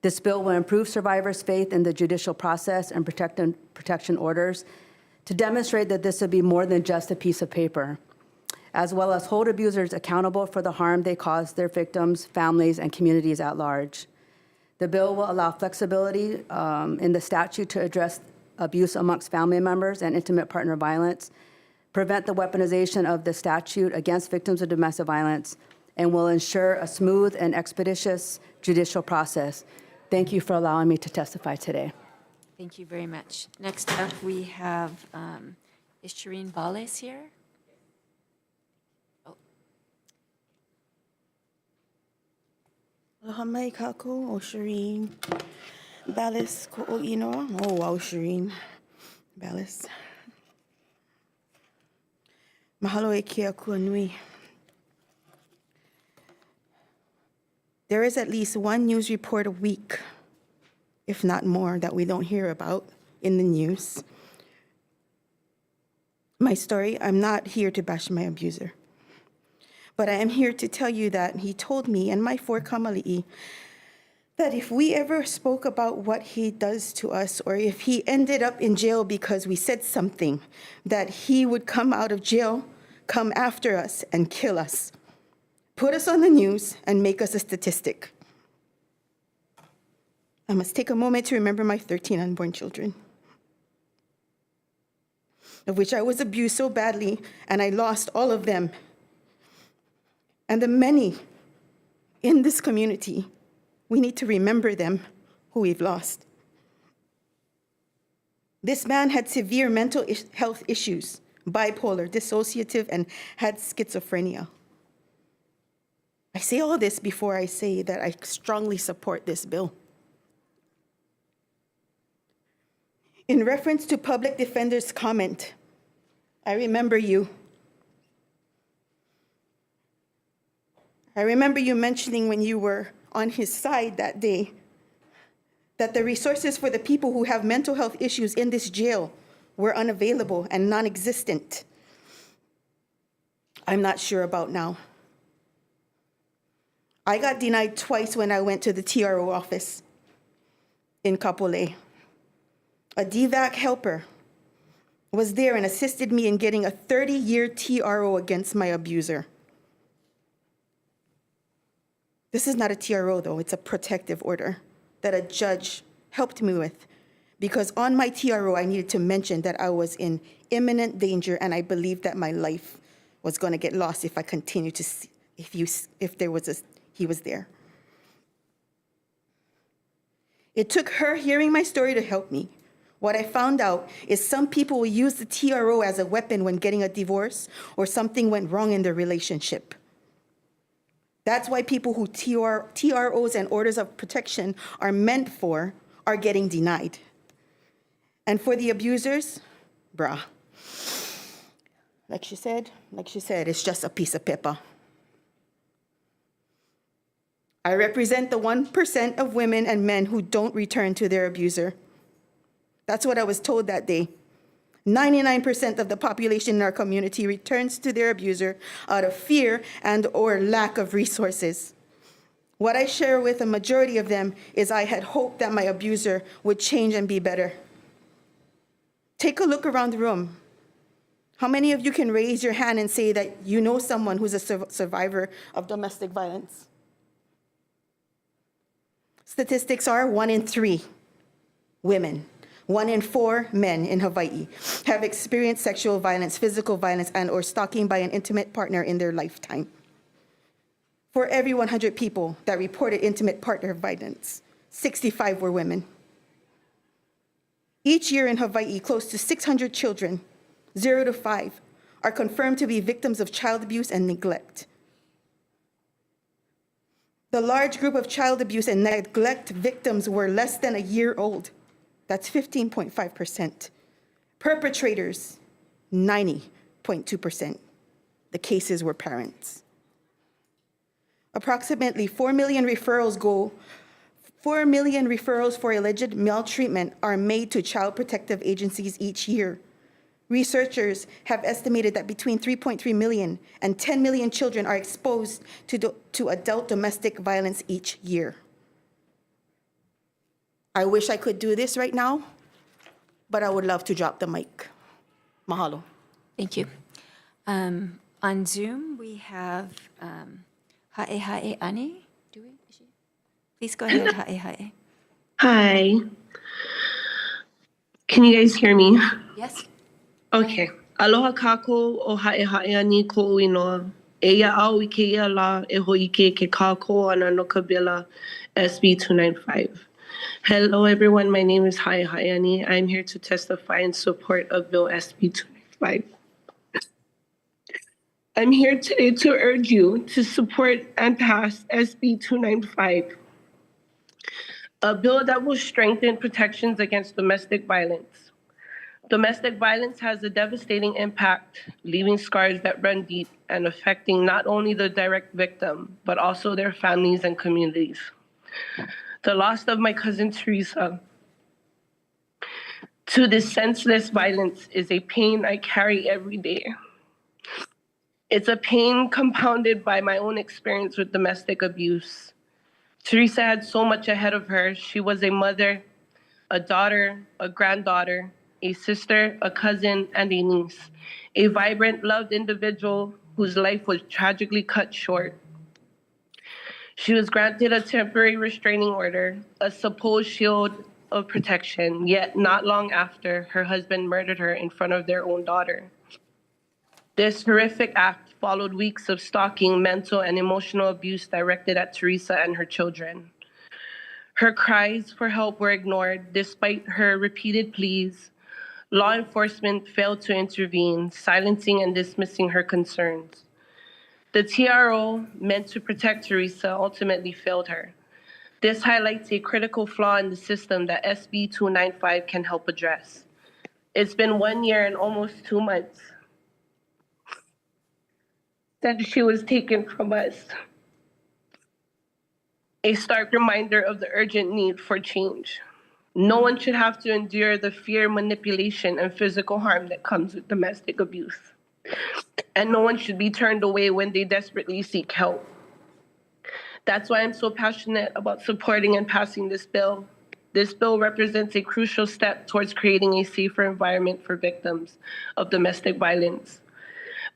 S15: This bill will improve survivors' faith in the judicial process and protection orders to demonstrate that this will be more than just a piece of paper, as well as hold abusers accountable for the harm they cause their victims, families, and communities at large. The bill will allow flexibility in the statute to address abuse amongst family members and intimate partner violence, prevent the weaponization of the statute against victims of domestic violence, and will ensure a smooth and expeditious judicial process. Thank you for allowing me to testify today.
S1: Thank you very much. Next up, we have, is Shireen Bales here? Oh,
S11: Aloha mai kākou, o Shireen Ballas ko o inoa. Oh, wow, Shireen Ballas. Mahalo e kia kua nui. There is at least one news report a week, if not more, that we don't hear about in the news. My story, I'm not here to bash my abuser, but I am here to tell you that he told me and my four kamali'i that if we ever spoke about what he does to us, or if he ended up in jail because we said something, that he would come out of jail, come after us, and kill us, put us on the news, and make us a statistic. I must take a moment to remember my 13 unborn children, of which I was abused so badly, and I lost all of them. And the many in this community, we need to remember them who we've lost. This man had severe mental health issues, bipolar, dissociative, and had schizophrenia. I say all this before I say that I strongly support this bill. In reference to public defender's comment, I remember you. I remember you mentioning when you were on his side that day that the resources for the people who have mental health issues in this jail were unavailable and non-existent. I'm not sure about now. I got denied twice when I went to the TRO office in Kapolei. A DVAC helper was there and assisted me in getting a 30-year TRO against my abuser. This is not a TRO, though. It's a protective order that a judge helped me with, because on my TRO, I needed to mention that I was in imminent danger and I believed that my life was going to get lost if I continued to see, if there was he was there. It took her hearing my story to help me. What I found out is some people will use the TRO as a weapon when getting a divorce or something went wrong in their relationship. That's why people who TROs and orders of protection are meant for are getting denied. And for the abusers, bruh, like she said, it's just a piece of paper. I represent the 1% of women and men who don't return to their abuser. That's what I was told that day. 99% of the population in our community returns to their abuser out of fear and or lack of resources. What I share with a majority of them is I had hoped that my abuser would change and be better. Take a look around the room. How many of you can raise your hand and say that you know someone who's a survivor of domestic violence? Statistics are 1 in 3 women, 1 in 4 men in Hawaii have experienced sexual violence, physical violence, and or stalking by an intimate partner in their lifetime. For every 100 people that reported intimate partner violence, 65 were women. Each year in Hawaii, close to 600 children, 0 to 5, are confirmed to be victims of child abuse and neglect. The large group of child abuse and neglect victims were less than a year old. That's 15.5%. Perpetrators, 90.2%. The cases were parents. Approximately 4 million referrals for alleged maltreatment are made to child protective agencies each year. Researchers have estimated that between 3.3 million and 10 million children are exposed to adult domestic violence each year. I wish I could do this right now, but I would love to drop the mic. Mahalo.
S1: Thank you. On Zoom, we have Ha'e Ani. Do we? Please go ahead, Ha'e.
S16: Hi. Can you guys hear me?
S1: Yes.
S16: Okay. Aloha kako o ha'e ani ko inoa. Eia au I ke ia la e hoike ke kako ana no ka bila SB 295. Hello everyone, my name is Ha'e Ani. I'm here to testify in support of Bill SB 295. I'm here today to urge you to support and pass SB 295, a bill that will strengthen protections against domestic violence. Domestic violence has a devastating impact, leaving scars that run deep and affecting not only the direct victim, but also their families and communities. The loss of my cousin Teresa to this senseless violence is a pain I carry every day. It's a pain compounded by my own experience with domestic abuse. Teresa had so much ahead of her. She was a mother, a daughter, a granddaughter, a sister, a cousin, and a niece, a vibrant, loved individual whose life was tragically cut short. She was granted a temporary restraining order, a supposed shield of protection, yet not long after, her husband murdered her in front of their own daughter. This horrific act followed weeks of stalking, mental, and emotional abuse directed at Teresa and her children. Her cries for help were ignored despite her repeated pleas. Law enforcement failed to intervene, silencing and dismissing her concerns. The TRO, meant to protect Teresa, ultimately failed her. This highlights a critical flaw in the system that SB 295 can help address. It's been 1 year and almost 2 months since she was taken from us. A stark reminder of the urgent need for change. No one should have to endure the fear, manipulation, and physical harm that comes with domestic abuse. and no one should be turned away when they desperately seek help. That's why I'm so passionate about supporting and passing this bill. This bill represents a crucial step towards creating a safer environment for victims of domestic violence.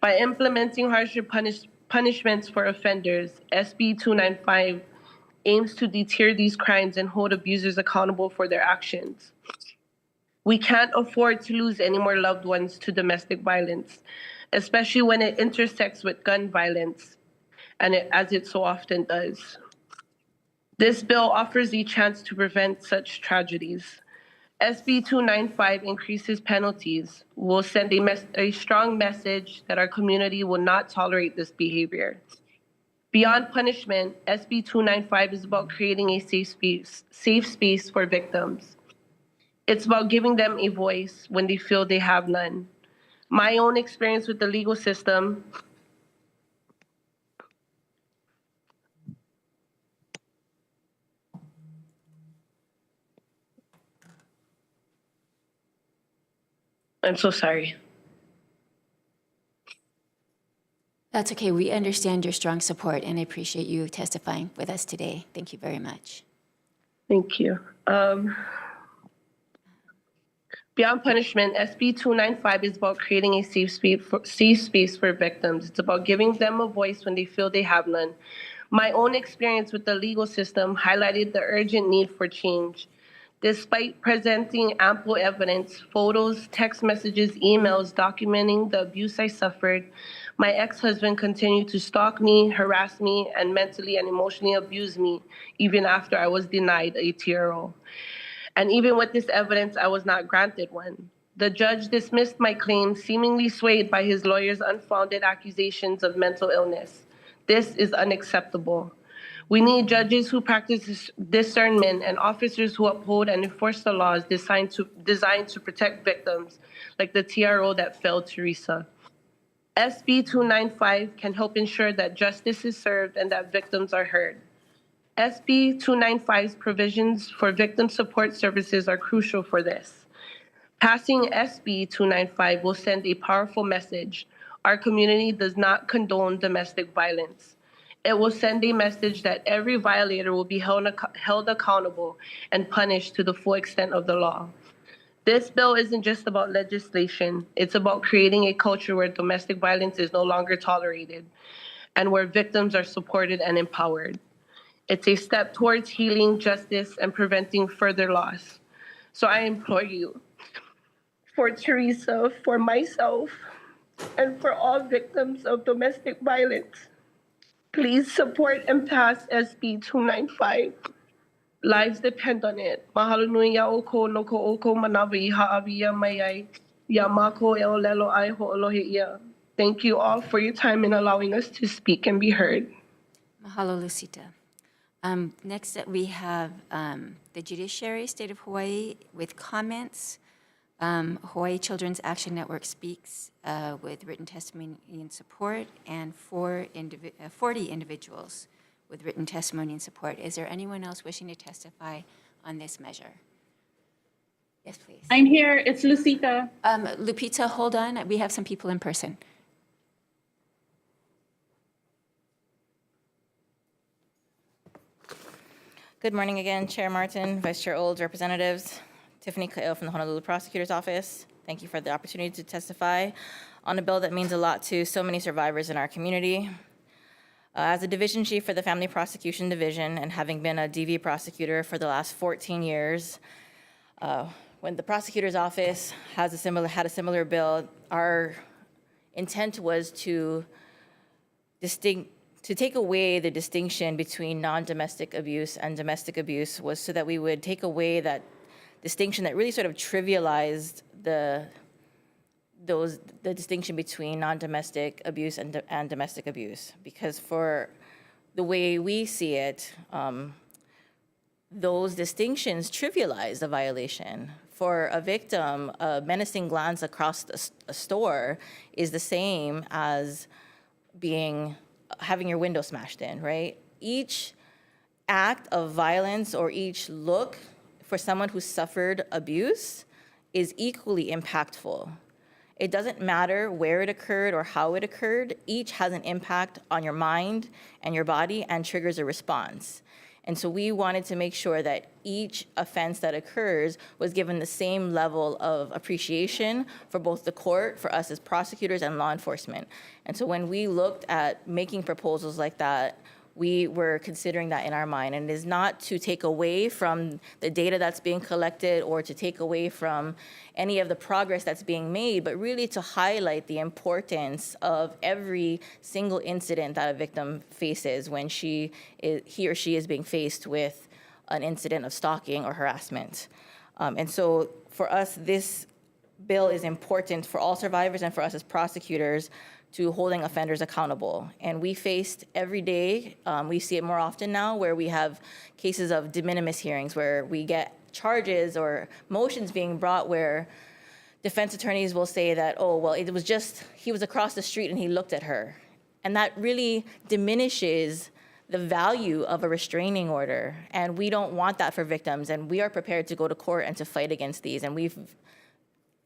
S16: By implementing harsher punishments for offenders, SB 295 aims to deter these crimes and hold abusers accountable for their actions. We can't afford to lose any more loved ones to domestic violence, especially when it intersects with gun violence, as it so often does. This bill offers a chance to prevent such tragedies. SB 295 increases penalties, will send a strong message that our community will not tolerate this behavior. Beyond punishment, SB 295 is about creating a safe space for victims. It's about giving them a voice when they feel they have none. My own experience with the legal system I'm so sorry.
S1: That's okay. We understand your strong support and I appreciate you testifying with us today. Thank you very much.
S16: Thank you. Beyond punishment, SB 295 is about creating a safe space for victims. It's about giving them a voice when they feel they have none. My own experience with the legal system highlighted the urgent need for change. Despite presenting ample evidence, photos, text messages, emails documenting the abuse I suffered, my ex-husband continued to stalk me, harass me, and mentally and emotionally abuse me, even after I was denied a TRO. And even with this evidence, I was not granted one. The judge dismissed my claim, seemingly swayed by his lawyer's unfounded accusations of mental illness. This is unacceptable. We need judges who practice discernment and officers who uphold and enforce the laws designed to protect victims, like the TRO that failed Teresa. SB 295 can help ensure that justice is served and that victims are heard. SB 295's provisions for victim support services are crucial for this. Passing SB 295 will send a powerful message. Our community does not condone domestic violence. It will send a message that every violator will be held accountable and punished to the full extent of the law. This bill isn't just about legislation. It's about creating a culture where domestic violence is no longer tolerated and where victims are supported and empowered. It's a step towards healing, justice, and preventing further loss. So I implore you, for Teresa, for myself, and for all victims of domestic violence, please support and pass SB 295. Lives depend on it. Mahalo nui ya oko no ko oko manawi ha'awi mai ai. Ya mako e o lelo ai ho'olohe ia. Thank you all for your time in allowing us to speak and be heard.
S1: Mahalo, Lucita. Next we have the Judiciary, State of Hawaii, with comments. Hawaii Children's Action Network speaks with written testimony and support, and 40 individuals with written testimony and support. Is there anyone else wishing to testify on this measure? Yes, please.
S17: I'm here. It's Lucita.
S1: Lupita, hold on. We have some people in person.
S12: Good morning again, Chair Martin, Vice Chair Olds, representatives. Tiffany Ka'il from the Honolulu Prosecutor's Office. Thank you for the opportunity to testify on a bill that means a lot to so many survivors in our community. As a division chief for the Family Prosecution Division and having been a DV prosecutor for the last 14 years, when the prosecutor's office had a similar bill, our intent was to take away the distinction between non-domestic abuse and domestic abuse, was so that we would take away that distinction that really sort of trivialized the distinction between non-domestic abuse and domestic abuse. Because for the way we see it, those distinctions trivialize the violation. For a victim, a menacing glance across a store is the same as having your window smashed in, right? Each act of violence or each look for someone who suffered abuse is equally impactful. It doesn't matter where it occurred or how it occurred. Each has an impact on your mind and your body and triggers a response. And so we wanted to make sure that each offense that occurs was given the same level of appreciation for both the court, for us as prosecutors, and law enforcement. And so when we looked at making proposals like that, we were considering that in our mind. And it is not to take away from the data that's being collected or to take away from any of the progress that's being made, but really to highlight the importance of every single incident that a victim faces when he or she is being faced with an incident of stalking or harassment. And so for us, this bill is important for all survivors and for us as prosecutors to holding offenders accountable. And we faced every day, we see it more often now, where we have cases of de minimis hearings where we get charges or motions being brought where defense attorneys will say that, oh, well, it was just, he was across the street and he looked at her. And that really diminishes the value of a restraining order. And we don't want that for victims. And we are prepared to go to court and to fight against these. And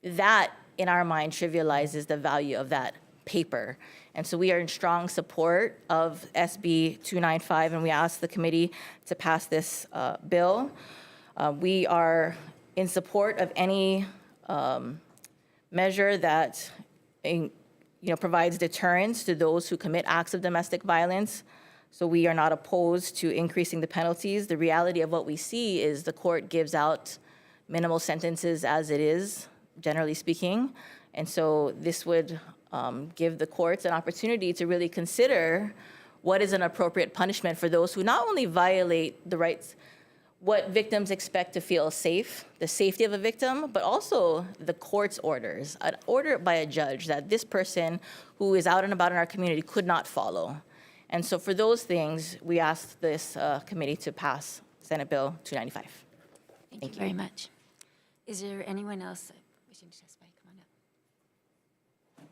S12: that, in our mind, trivializes the value of that paper. And so we are in strong support of SB 295, and we ask the committee to pass this bill. We are in support of any measure that provides deterrence to those who commit acts of domestic violence. So we are not opposed to increasing the penalties. The reality of what we see is the court gives out minimal sentences as it is, generally speaking. And so this would give the courts an opportunity to really consider what is an appropriate punishment for those who not only violate the rights, what victims expect to feel safe, the safety of a victim, but also the court's orders, an order by a judge that this person who is out and about in our community could not follow. And so for those things, we ask this committee to pass Senate Bill 295.
S1: Thank you very much. Is there anyone else wishing to testify? Come on up.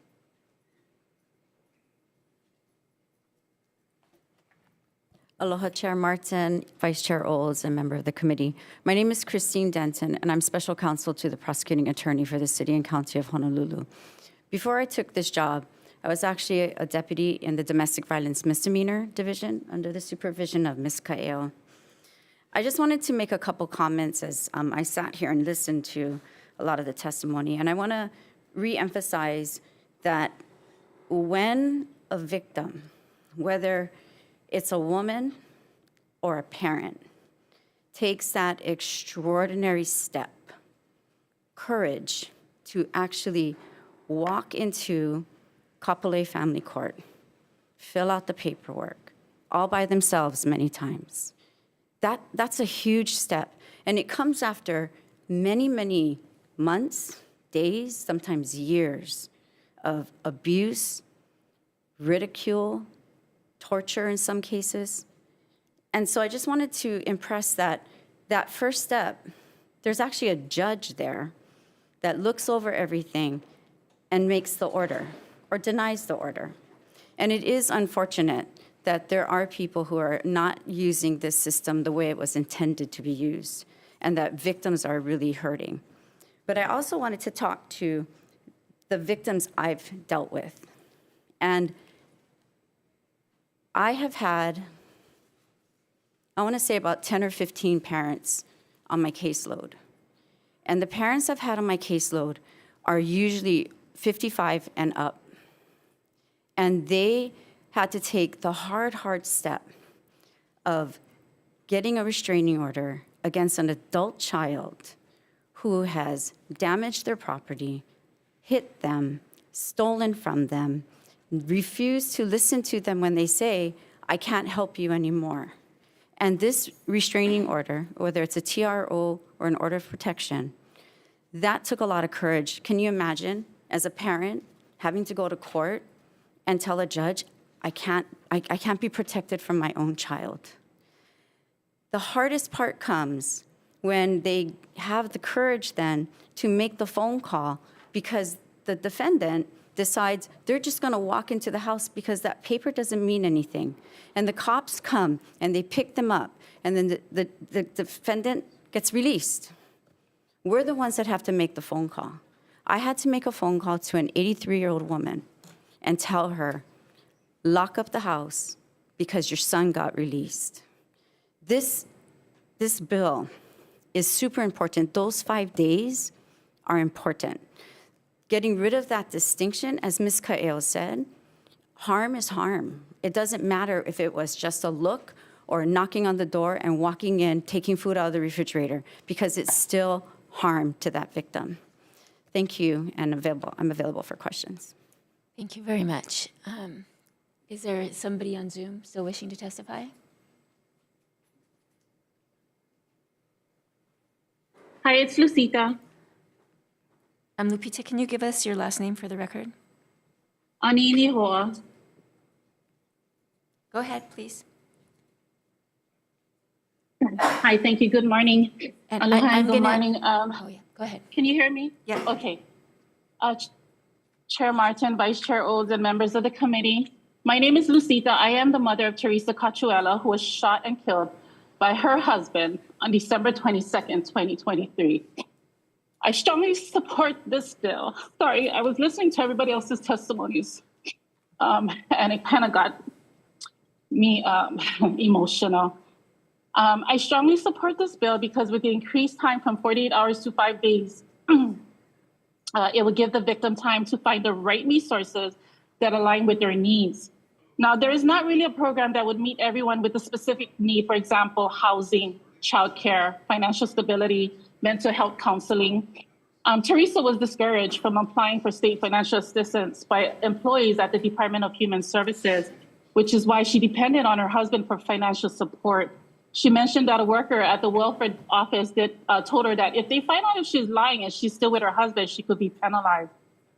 S18: Aloha, Chair Martin, Vice Chair Olds, and member of the committee. My name is Christine Denton, and I'm special counsel to the prosecuting attorney for the city and county of Honolulu. Before I took this job, I was actually a deputy in the domestic violence misdemeanor division under the supervision of Ms. Kaeo. I just wanted to make a couple comments as I sat here and listened to a lot of the testimony, and I want to reemphasize that when a victim, whether it's a woman or a parent, takes that extraordinary step, courage to actually walk into Kapolei Family Court, fill out the paperwork, all by themselves many times. That's a huge step. And it comes after many, many months, days, sometimes years of abuse, ridicule, torture in some cases. And so I just wanted to impress that first step, there's actually a judge there that looks over everything and makes the order or denies the order. And it is unfortunate that there are people who are not using this system the way it was intended to be used, and that victims are really hurting. But I also wanted to talk to the victims I've dealt with. And I have had, I want to say about 10 or 15 parents on my caseload. And the parents I've had on my caseload are usually 55 and up. And they had to take the hard step of getting a restraining order against an adult child who has damaged their property, hit them, stolen from them, refused to listen to them when they say, I can't help you anymore. And this restraining order, whether it's a TRO or an order of protection, that took a lot of courage. Can you imagine, as a parent, having to go to court and tell a judge, I can't be protected from my own child? The hardest part comes when they have the courage then to make the phone call because the defendant decides they're just going to walk into the house because that paper doesn't mean anything. And the cops come and they pick them up, and then the defendant gets released. We're the ones that have to make the phone call. I had to make a phone call to an 83-year-old woman and tell her, lock up the house because your son got released. This bill is super important. Those 5 days are important. Getting rid of that distinction, as Ms. Kael said, harm is harm. It doesn't matter if it was just a look or knocking on the door and walking in, taking food out of the refrigerator, because it's still harm to that victim. Thank you, and I'm available for questions.
S1: Thank you very much. Is there somebody on Zoom still wishing to testify?
S17: Hi, it's Lucita.
S1: Lupita, can you give us your last name for the record?
S17: Anini Hoa.
S1: Go ahead, please.
S17: Hi, thank you. Good morning.
S1: And
S17: Aloha,
S1: I'm
S17: good
S1: gonna-
S17: morning.
S1: Oh, yeah, go ahead.
S17: Can you hear me?
S1: Yeah.
S17: Okay. Chair Martin, Vice Chair Olds, and members of the committee. My name is Lucita. I am the mother of Teresa Cachuela, who was shot and killed by her husband on December 22nd, 2023. I strongly support this bill. Sorry, I was listening to everybody else's testimonies, and it kind of got me emotional. I strongly support this bill because with the increased time from 48 hours to 5 days, it would give the victim time to find the right resources that align with their needs. Now, there is not really a program that would meet everyone with a specific need, for example, housing, childcare, financial stability, mental health counseling. Teresa was discouraged from applying for state financial assistance by employees at the Department of Human Services, which is why she depended on her husband for financial support. She mentioned that a worker at the welfare office told her that if they find out if she's lying and she's still with her husband, she could be penalized.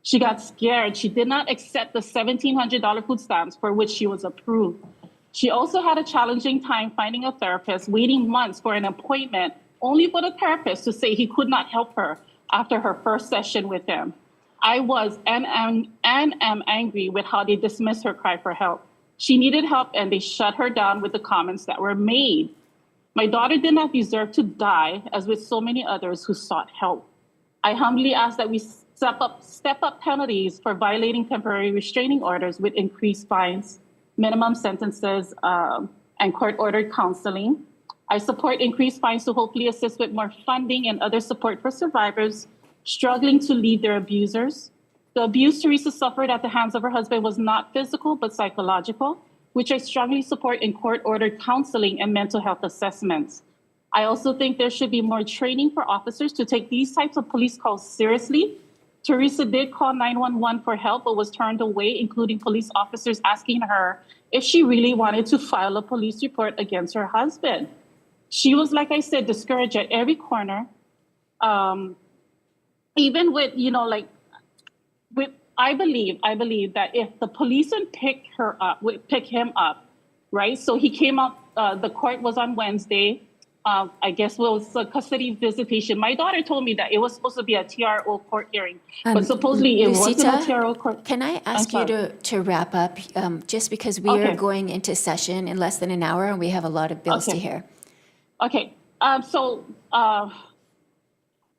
S17: She got scared. She did not accept the $1,700 food stamps for which she was approved. She also had a challenging time finding a therapist, waiting months for an appointment, only for the therapist to say he could not help her after her first session with him. I was and am angry with how they dismissed her cry for help. She needed help and they shut her down with the comments that were made. My daughter did not deserve to die, as with so many others who sought help. I humbly ask that we step up penalties for violating temporary restraining orders with increased fines, minimum sentences, and court-ordered counseling. I support increased fines to hopefully assist with more funding and other support for survivors struggling to leave their abusers. The abuse Teresa suffered at the hands of her husband was not physical, but psychological, which I strongly support in court-ordered counseling and mental health assessments. I also think there should be more training for officers to take these types of police calls seriously. Teresa did call 911 for help, but was turned away, including police officers asking her if she really wanted to file a police report against her husband. She was, like I said, discouraged at every corner. Even with, I believe that if the police would pick him up, right? So he came up, the court was on Wednesday. I guess it was a custody visitation. My daughter told me that it was supposed to be a TRO court hearing, but supposedly it wasn't a TRO court.
S1: Can I ask you to wrap up, just because we are going into session in less than an hour and we have a lot of bills to hear.
S17: Okay,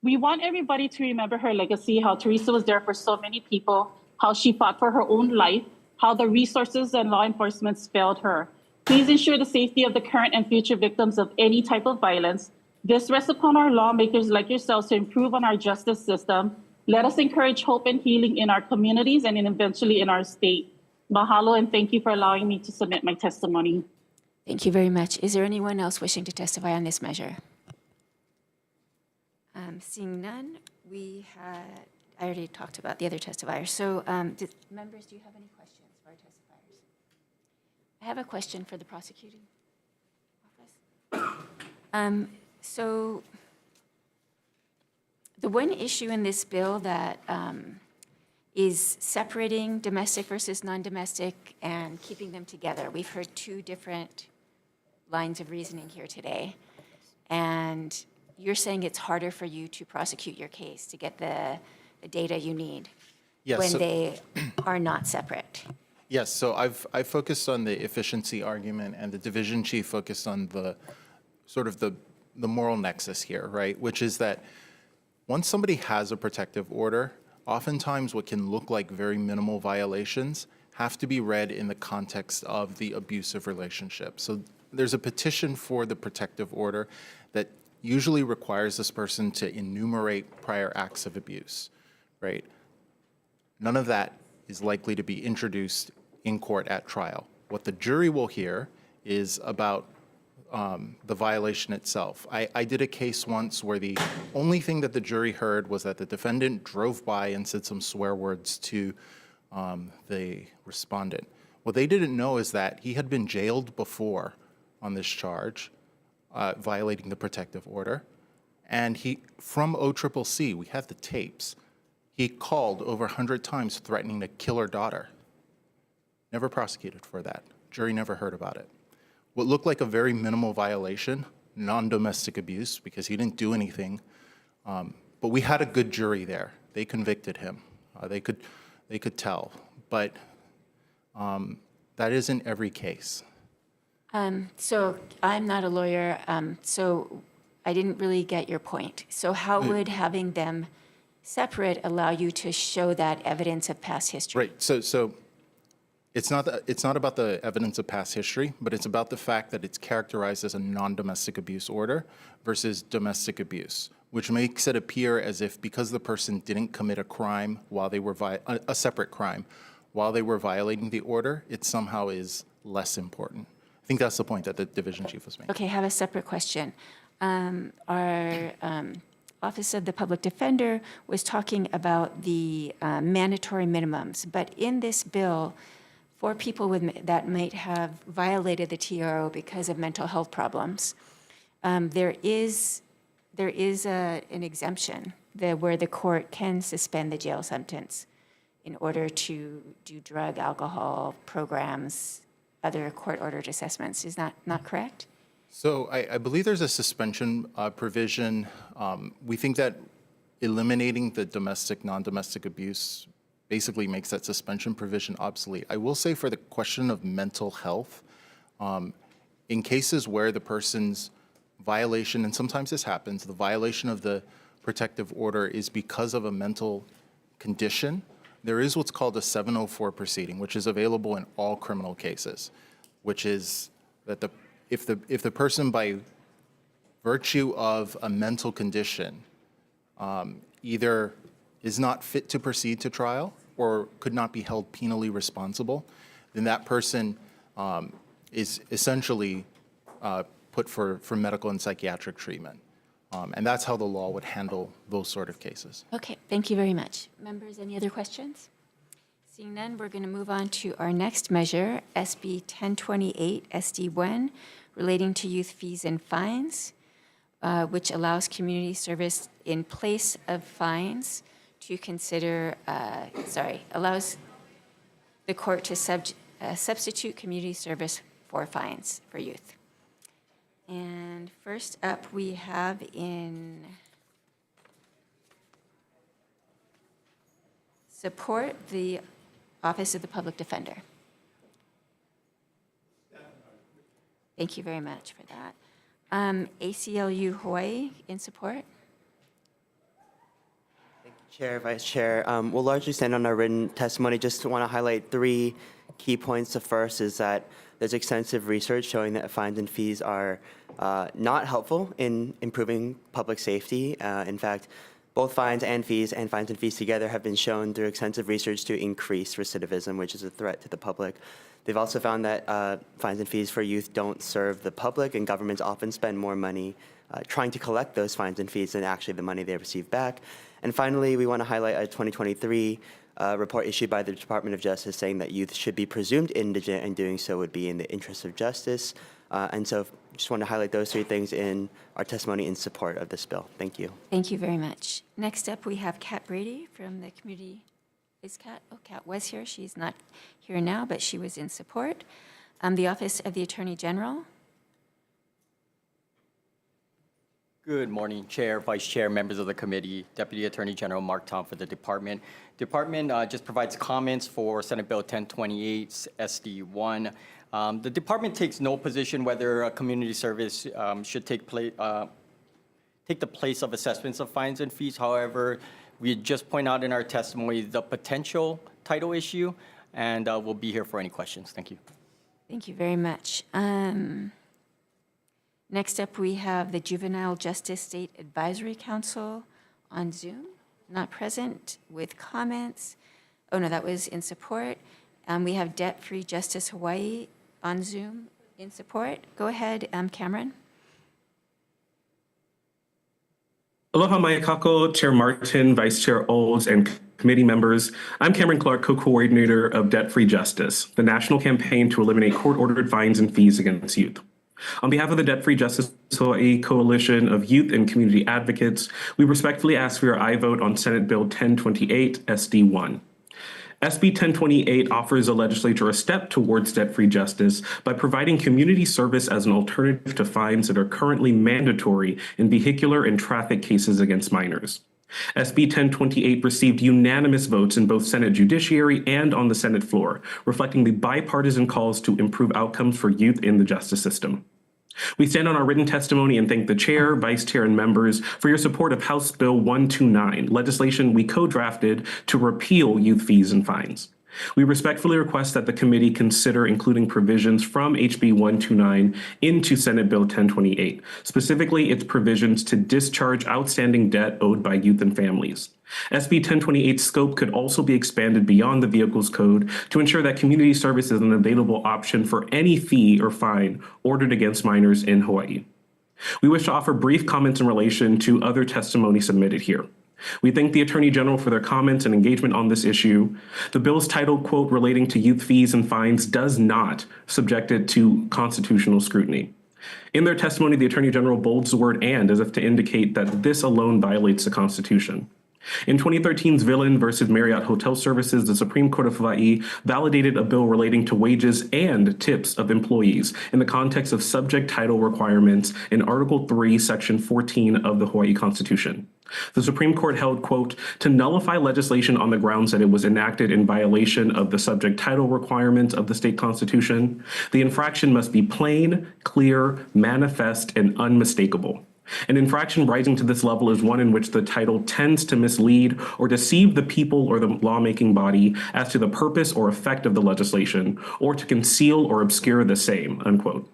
S17: we want everybody to remember her legacy, how Teresa was there for so many people, how she fought for her own life, how the resources and law enforcement failed her. Please ensure the safety of the current and future victims of any type of violence. This rests upon our lawmakers like yourselves to improve on our justice system. Let us encourage hope and healing in our communities and eventually in our state. Mahalo, and thank you for allowing me to submit my testimony.
S1: Thank you very much. Is there anyone else wishing to testify on this measure? Seeing none, I already talked about the other testifiers. So members, do you have any questions for our testifiers? I have a question for the prosecuting office. So the one issue in this bill that is separating domestic versus non-domestic and keeping them together. We've heard two different lines of reasoning here today. And you're saying it's harder for you to prosecute your case, to get the data you need when they are not separate.
S2: Yes, so I've focused on the efficiency argument, and the division chief focused on the sort of the moral nexus here, right? Which is that once somebody has a protective order, oftentimes what can look like very minimal violations have to be read in the context of the abusive relationship. So there's a petition for the protective order that usually requires this person to enumerate prior acts of abuse, right? None of that is likely to be introduced in court at trial. What the jury will hear is about the violation itself. I did a case once where the only thing that the jury heard was that the defendant drove by and said some swear words to the respondent. What they didn't know is that he had been jailed before on this charge, violating the protective order. And he, from OCCC, we have the tapes, he called over 100 times threatening to kill her daughter. Never prosecuted for that. Jury never heard about it. What looked like a very minimal violation, non-domestic abuse, because he didn't do anything, but we had a good jury there. They convicted him. They could tell, but that isn't every case.
S1: So I'm not a lawyer, so I didn't really get your point. So how would having them separate allow you to show that evidence of past history?
S2: Right. So it's not about the evidence of past history, but it's about the fact that it's characterized as a non-domestic abuse order versus domestic abuse, which makes it appear as if because the person didn't commit a crime while they were a separate crime while they were violating the order, it somehow is less important. I think that's the point that the division chief was making.
S1: Okay, I have a separate question. Our Office of the Public Defender was talking about the mandatory minimums, but in this bill, for people that might have violated the TRO because of mental health problems, there is an exemption where the court can suspend the jail sentence in order to do drug, alcohol programs, other court-ordered assessments. Is that not correct?
S2: So I believe there's a suspension provision. We think that eliminating the domestic, non-domestic abuse basically makes that suspension provision obsolete. I will say for the question of mental health, in cases where the person's violation, and sometimes this happens, the violation of the protective order is because of a mental condition, there is what's called a 704 proceeding, which is available in all criminal cases, which is that if the person by virtue of a mental condition either is not fit to proceed to trial or could not be held penally responsible, then that person is essentially put for medical and psychiatric treatment. And that's how the law would handle those sort of cases.
S1: Okay, thank you very much. Members, any other questions? Seeing none, we're going to move on to our next measure, SB 1028 SD1, relating to youth fees and fines, which allows community service in place of fines to consider, allows the court to substitute community service for fines for youth. And first up, we have in support the Office of the Public Defender. Thank you very much for that. ACLU Hawaii in support.
S19: Thank you, Chair, Vice Chair. We'll largely stand on our written testimony. Just want to highlight 3 key points. The first is that there's extensive research showing that fines and fees are not helpful in improving public safety. In fact, both fines and fees together have been shown through extensive research to increase recidivism, which is a threat to the public. They've also found that fines and fees for youth don't serve the public, and governments often spend more money trying to collect those fines and fees than actually the money they receive back. And finally, we want to highlight a 2023 report issued by the Department of Justice saying that youth should be presumed indigent, and doing so would be in the interest of justice. And so just want to highlight those 3 things in our testimony in support of this bill. Thank you.
S1: Thank you very much. Next up, we have Kat Brady from the community. Is Kat? Oh, Kat was here. She's not here now, but she was in support. The Office of the Attorney General.
S20: Good morning, Chair, Vice Chair, members of the committee, Deputy Attorney General Mark Tom for the department. Department just provides comments for Senate Bill 1028 SD1. The department takes no position whether a community service should take the place of assessments of fines and fees. However, We just point out in our testimony the potential title issue, and we'll be here for any questions. Thank you.
S1: Thank you very much. Next up, we have the Juvenile Justice State Advisory Council on Zoom, not present, with comments. Oh, no, that was in support. We have Debt Free Justice Hawaii on Zoom in support. Go ahead, Cameron.
S21: Aloha Mayakako, Chair Martin, Vice Chair Olds, and committee members. I'm Cameron Clark, co-coordinator of Debt Free Justice, the national campaign to eliminate court-ordered fines and fees against youth. On behalf of the Debt Free Justice Hawaii Coalition of Youth and Community Advocates, we respectfully ask for your aye vote on Senate Bill 1028 SD1. SB 1028 offers the legislature a step towards debt-free justice by providing community service as an alternative to fines that are currently mandatory in vehicular and traffic cases against minors. SB 1028 received unanimous votes in both Senate Judiciary and on the Senate floor, reflecting the bipartisan calls to improve outcomes for youth in the justice system. We stand on our written testimony and thank the chair, vice chair, and members for your support of House Bill 129, legislation we co-drafted to repeal youth fees and fines. We respectfully request that the committee consider including provisions from HB 129 into Senate Bill 1028, specifically its provisions to discharge outstanding debt owed by youth and families. SB 1028's scope could also be expanded beyond the Vehicles Code to ensure that community service is an available option for any fee or fine ordered against minors in Hawaii. We wish to offer brief comments in relation to other testimony submitted here. We thank the Attorney General for their comments and engagement on this issue. The bill's title, quote, relating to youth fees and fines does not subject it to constitutional scrutiny. In their testimony, the Attorney General bolds the word "and" as if to indicate that this alone violates the Constitution. In 2013's Villain versus Marriott Hotel Services, the Supreme Court of Hawaii validated a bill relating to wages and tips of employees in the context of subject title requirements in Article 3, Section 14 of the Hawaii Constitution. The Supreme Court held, quote, to nullify legislation on the grounds that it was enacted in violation of the subject title requirements of the state constitution. The infraction must be plain, clear, manifest, and unmistakable. An infraction rising to this level is one in which the title tends to mislead or deceive the people or the lawmaking body as to the purpose or effect of the legislation, or to conceal or obscure the same, unquote.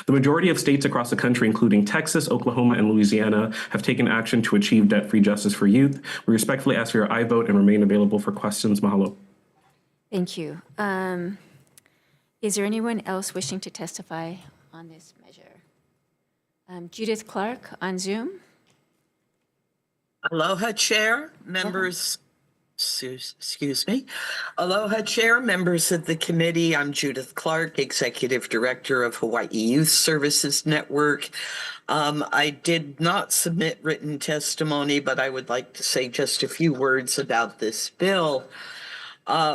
S21: The majority of states across the country, including Texas, Oklahoma, and Louisiana, have taken action to achieve debt-free justice for youth. We respectfully ask for your aye vote and remain available for questions. Mahalo.
S1: Thank you. Is there anyone else wishing to testify on this measure? Judith Clark on Zoom.
S22: Aloha, Chair, members. Excuse me. Aloha, Chair, members of the committee. I'm Judith Clark, Executive Director of Hawaii Youth Services Network. I did not submit written testimony, but I would like to say just a few words about this bill.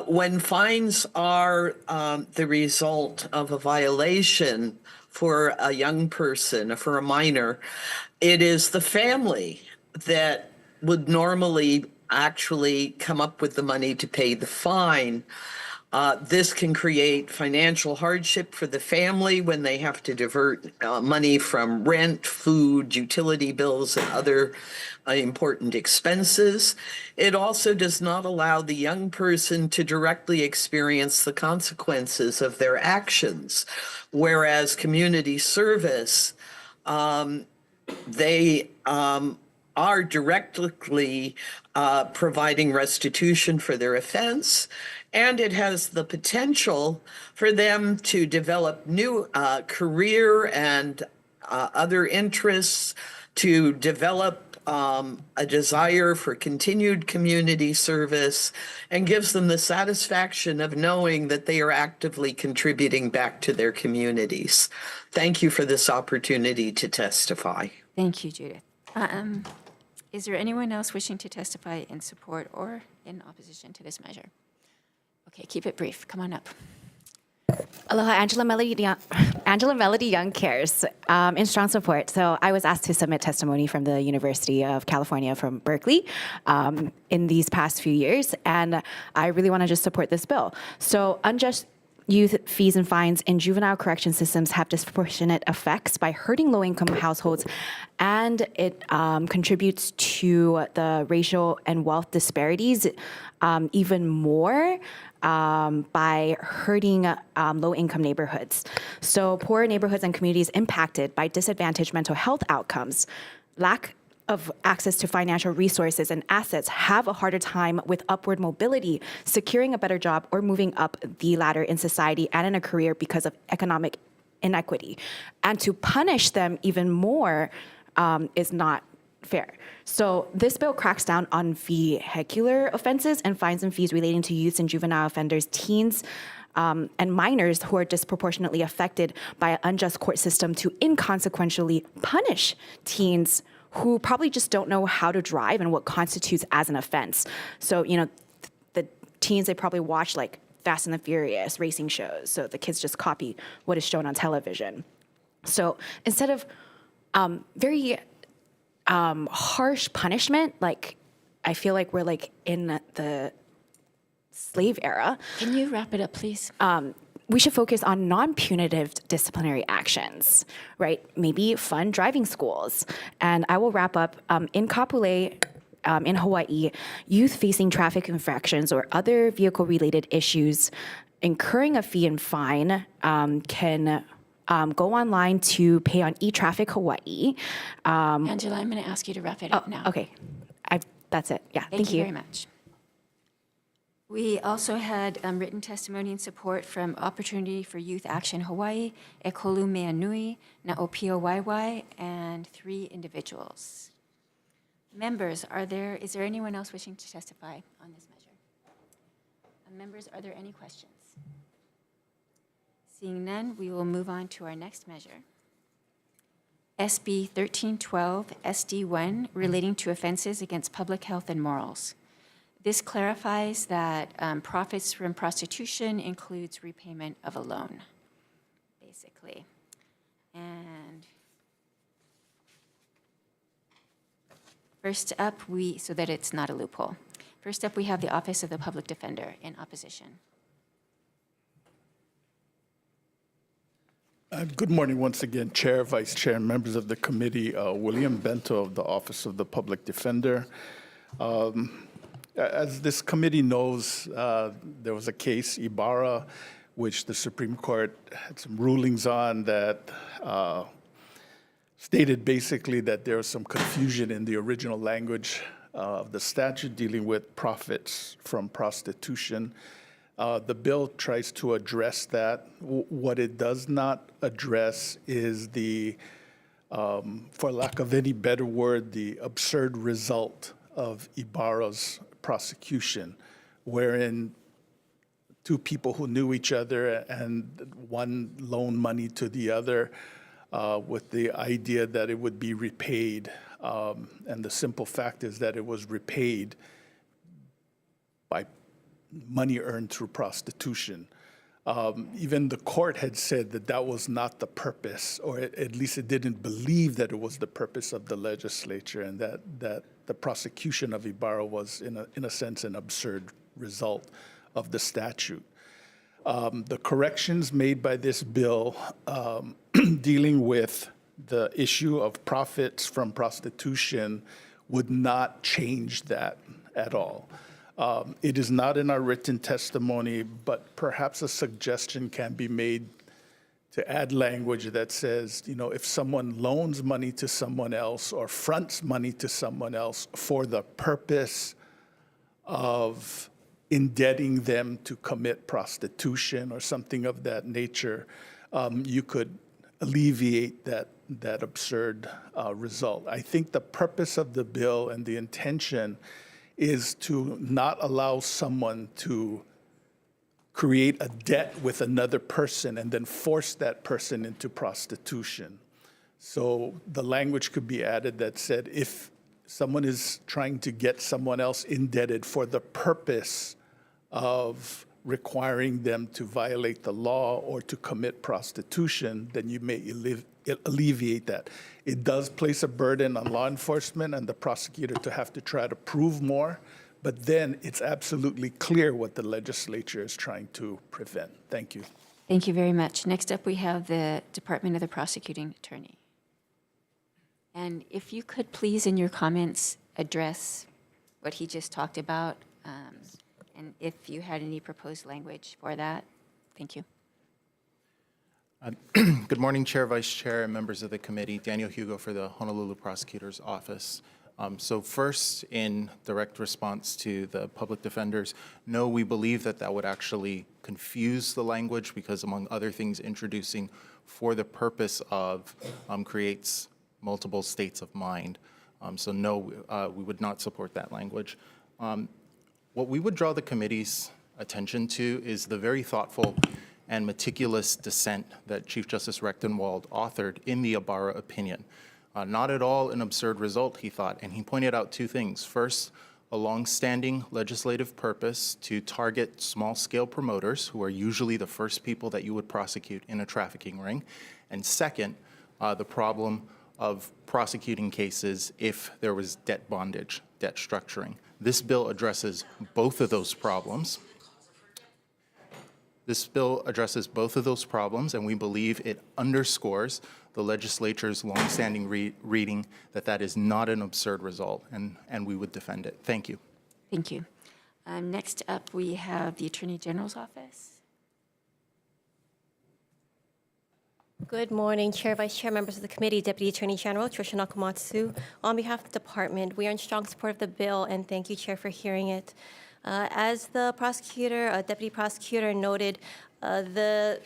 S22: When fines are the result of a violation for a young person, for a minor, it is the family that would normally actually come up with the money to pay the fine. This can create financial hardship for the family when they have to divert money from rent, food, utility bills, and other important expenses. It also does not allow the young person to directly experience the consequences of their actions, whereas community service, they are directly providing restitution for their offense, and it has the potential for them to develop new career and other interests, to develop a desire for continued community service, and gives them the satisfaction of knowing that they are actively contributing back to their communities. Thank you for this opportunity to testify.
S1: Thank you, Judith. Is there anyone else wishing to testify in support or in opposition to this measure? Okay, keep it brief. Come on up.
S23: Aloha, Angela Melody Young Cares, in strong support. So I was asked to submit testimony from the University of California from Berkeley in these past few years, and I really want to just support this bill. So youth fees and fines in juvenile correction systems have disproportionate effects by hurting low-income households, and it contributes to the racial and wealth disparities even more by hurting low-income neighborhoods. So poor neighborhoods and communities impacted by disadvantaged mental health outcomes, lack of access to financial resources and assets, have a harder time with upward mobility, securing a better job, or moving up the ladder in society and in a career because of economic inequity. And to punish them even more is not fair. So this bill cracks down on vehicular offenses and fines and fees relating to youths and juvenile offenders, teens, and minors who are disproportionately affected by an unjust court system to inconsequentially punish teens who probably just don't know how to drive and what constitutes as an offense. So, the teens, they probably watch like Fast and the Furious racing shows. So the kids just copy what is shown on television. So instead of very harsh punishment, like I feel like we're like in the slave era.
S1: Can you wrap it up, please?
S23: We should focus on non-punitive disciplinary actions, right? Maybe fund driving schools. And I will wrap up. In Kapolei, in Hawaii, youth facing traffic infractions or other vehicle-related issues, incurring a fee and fine can go online to pay on eTraffic Hawaii.
S1: Angela, I'm going to ask you to wrap it up now.
S23: Okay, that's it. Yeah,
S1: Thank you very much. We also had written testimony in support from Opportunity for Youth Action Hawaii, Ekolu Mea Nui, Naopio Waiwai, and 3 individuals. Members, is there anyone else wishing to testify on this measure? Members, are there any questions? Seeing none, we will move on to our next measure. SB 1312 SD1 relating to offenses against public health and morals. This clarifies that profits from prostitution includes repayment of a loan, basically. And first up, so that it's not a loophole. First up, we have the Office of the Public Defender in opposition.
S3: Good morning once again, Chair, Vice Chair, and members of the committee. William Bento of the Office of the Public Defender. As this committee knows, there was a case, Ibarra, which the Supreme Court had some rulings on that stated basically that there was some confusion in the original language of the statute dealing with profits from prostitution. The bill tries to address that. What it does not address is the, for lack of any better word, the absurd result of Ibarra's prosecution, wherein 2 people who knew each other and one loaned money to the other with the idea that it would be repaid. And the simple fact is that it was repaid by money earned through prostitution. Even the court had said that that was not the purpose, or at least it didn't believe that it was the purpose of the legislature, and that the prosecution of Ibarra was, in a sense, an absurd result of the statute. The corrections made by this bill dealing with the issue of profits from prostitution would not change that at all. It is not in our written testimony, but perhaps a suggestion can be made to add language that says, if someone loans money to someone else or fronts money to someone else for the purpose of indebting them to commit prostitution or something of that nature, you could alleviate that absurd result. I think the purpose of the bill and the intention is to not allow someone to create a debt with another person and then force that person into prostitution. So the language could be added that said, if someone is trying to get someone else indebted for the purpose of requiring them to violate the law or to commit prostitution, then you may alleviate that. It does place a burden on law enforcement and the prosecutor to have to try to prove more, but then it's absolutely clear what the legislature is trying to prevent. Thank you.
S1: Thank you very much. Next up, we have the Department of the Prosecuting Attorney. And if you could please, in your comments, address what he just talked about, and if you had any proposed language for that. Thank you.
S2: Good morning, Chair, Vice Chair, and members of the committee. Daniel Hugo for the Honolulu Prosecutor's Office. So first, in direct response to the public defenders, no, we believe that that would actually confuse the language because, among other things, introducing for the purpose of creates multiple states of mind. So no, we would not support that language. What we would draw the committee's attention to is the very thoughtful and meticulous dissent that Chief Justice Rechtenwald authored in the Ibarra opinion. Not at all an absurd result, he thought, and he pointed out two things. First, a longstanding legislative purpose to target small-scale promoters, who are usually the first people that you would prosecute in a trafficking ring. And second, the problem of prosecuting cases if there was debt bondage, debt structuring. This bill addresses both of those problems. This bill addresses both of those problems, and we believe it underscores the legislature's longstanding reading that that is not an absurd result, and we would defend it. Thank you.
S1: Thank you. Next up, we have the Attorney General's Office.
S4: Good morning, Chair, Vice Chair, members of the committee, Deputy Attorney General Tricia Nakamatsu. On behalf of the department, we are in strong support of the bill, and thank you, Chair, for hearing it. As the Deputy Prosecutor noted, the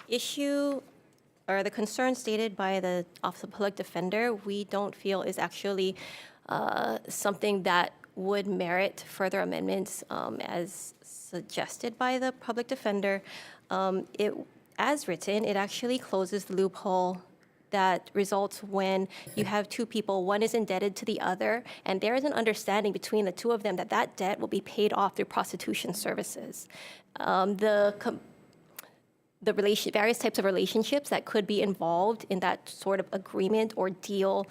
S4: issue or the concern stated by the Office of Public Defender, we don't feel is actually something that would merit further amendments as suggested by the Public Defender. As written, it actually closes the loophole that results when you have two people, one is indebted to the other, and there is an understanding between the two of them that that debt will be paid off through prostitution services. Various types of relationships that could be involved in that sort of agreement or deal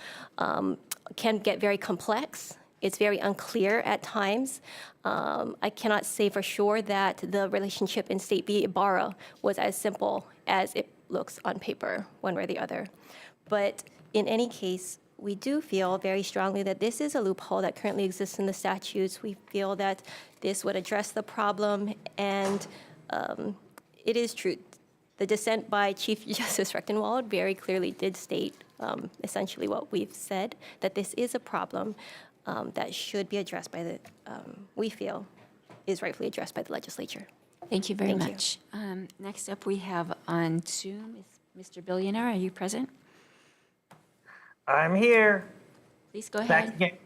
S4: can get very complex. It's very unclear at times. I cannot say for sure that the relationship in State v. Ibarra was as simple as it looks on paper, one way or the other. But in any case, we do feel very strongly that this is a loophole that currently exists in the statutes. We feel that this would address the problem, and it is true. The dissent by Chief Justice Rechtenwald very clearly did state essentially what we've said, that this is a problem that should be addressed by the, we feel, is rightfully addressed by the legislature.
S1: Thank you very much. Next up, we have on Zoom is Mr. Billionaire. Are you present?
S10: I'm here.
S1: Please go ahead.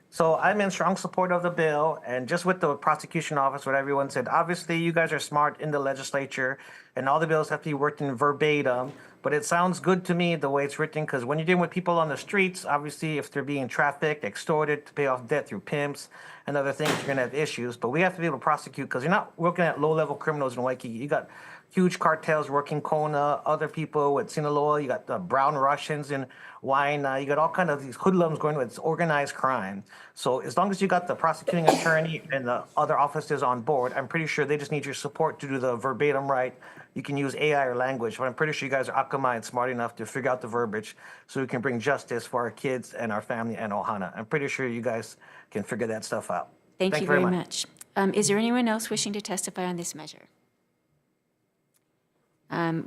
S10: So I'm in strong support of the bill, and just with the prosecution office, what everyone said, obviously you guys are smart in the legislature, and all the bills have to be worked in verbatim, but it sounds good to me the way it's written, because when you're dealing with people on the streets, obviously if they're being trafficked, extorted to pay off debt through pimps and other things, you're gonna have issues, but we have to be able to prosecute, because you're not looking at low-level criminals in Waikiki. You got huge cartels working Kona, other people with Sinaloa, you got the brown Russians in Waina, you got all kind of these hoodlums going with organized crime. So as long as you got the prosecuting attorney and the other officers on board, I'm pretty sure they just need your support to do the verbatim right. You can use AI or language, but I'm pretty sure you guys are akamai and smart enough to figure out the verbiage so we can bring justice for our kids and our family and Ohana. I'm pretty sure you guys can figure that stuff out.
S1: Thank you very much. Is there anyone else wishing to testify on this measure?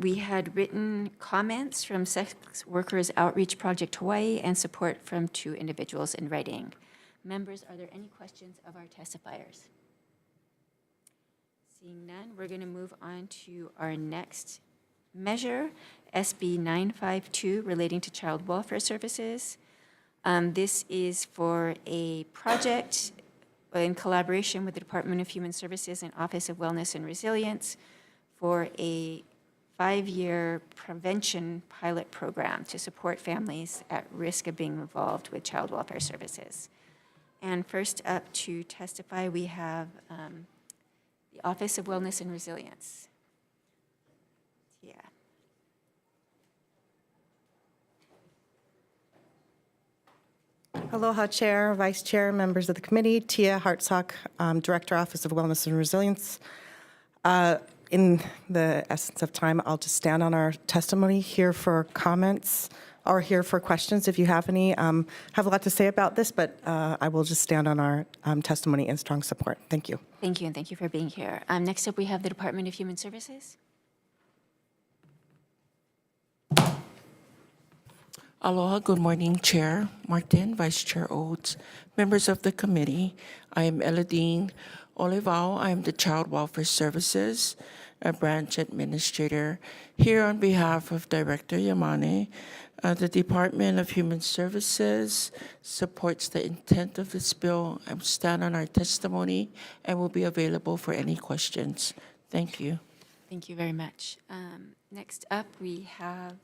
S1: We had written comments from Sex Workers Outreach Project Hawaii and support from 2 individuals in writing. Members, are there any questions of our testifiers? Seeing none, we're going to move on to our next measure, SB 952, relating to child welfare services. This is for a project in collaboration with the Department of Human Services and Office of Wellness and Resilience for a 5-year prevention pilot program to support families at risk of being involved with child welfare services. And first up to testify, we have the Office of Wellness and Resilience. Yeah.
S5: Aloha Chair, Vice Chair, members of the committee, Tia Hartsock, Director, Office of Wellness and Resilience. In the essence of time, I'll just stand on our testimony here for comments or here for questions if you have any. Have a lot to say about this, but I will just stand on our testimony in strong support. Thank you.
S1: Thank you, and thank you for being here. Next up, we have the Department of Human Services.
S6: Aloha, good morning, Chair Martin, Vice Chair Oates, members of the committee. I am Eladine Olivao. I am the Child Welfare Services Branch Administrator. Here on behalf of Director Yamane, the Department of Human Services supports the intent of this bill. I stand on our testimony and will be available for any questions. Thank you.
S1: Thank you very much. Next up, we have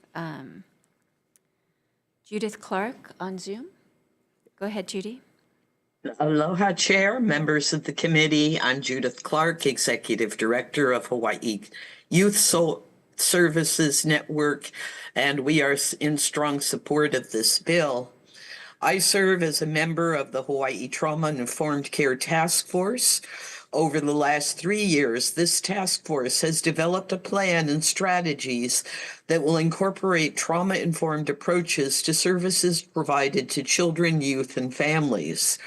S1: Judith Clark on Zoom. Go ahead, Judy.
S22: Aloha, Chair, members of the committee. I'm Judith Clark, Executive Director of Hawaii Youth Services Network, and we are in strong support of this bill. I serve as a member of the Hawaii Trauma-Informed Care Task Force. Over the last 3 years, this task force has developed a plan and strategies that will incorporate trauma-informed approaches to services provided to children, youth, and families.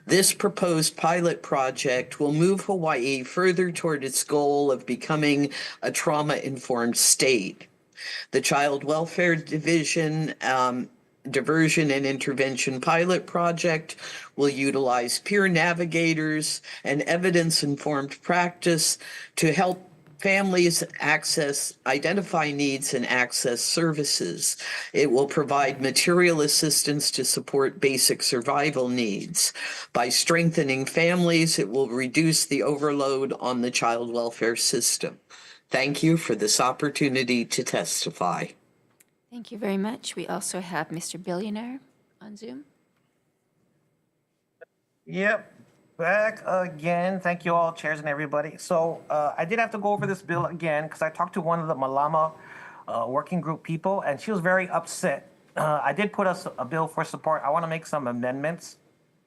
S22: This proposed pilot project will move Hawaii further toward its goal of becoming a trauma-informed state. The Child Welfare Division Diversion and Intervention Pilot Project will utilize peer navigators and evidence-informed practice to help families identify needs and access services. It will provide material assistance to support basic survival needs. By strengthening families, it will reduce the overload on the child welfare system. Thank you for this opportunity to testify.
S1: Thank you very much. We also have Mr. Billionaire on Zoom.
S10: Yep, back again. Thank you all, chairs and everybody. So I did have to go over this bill again because I talked to one of the Malama working group people, and she was very upset. I did put us a bill for support. I want to make some amendments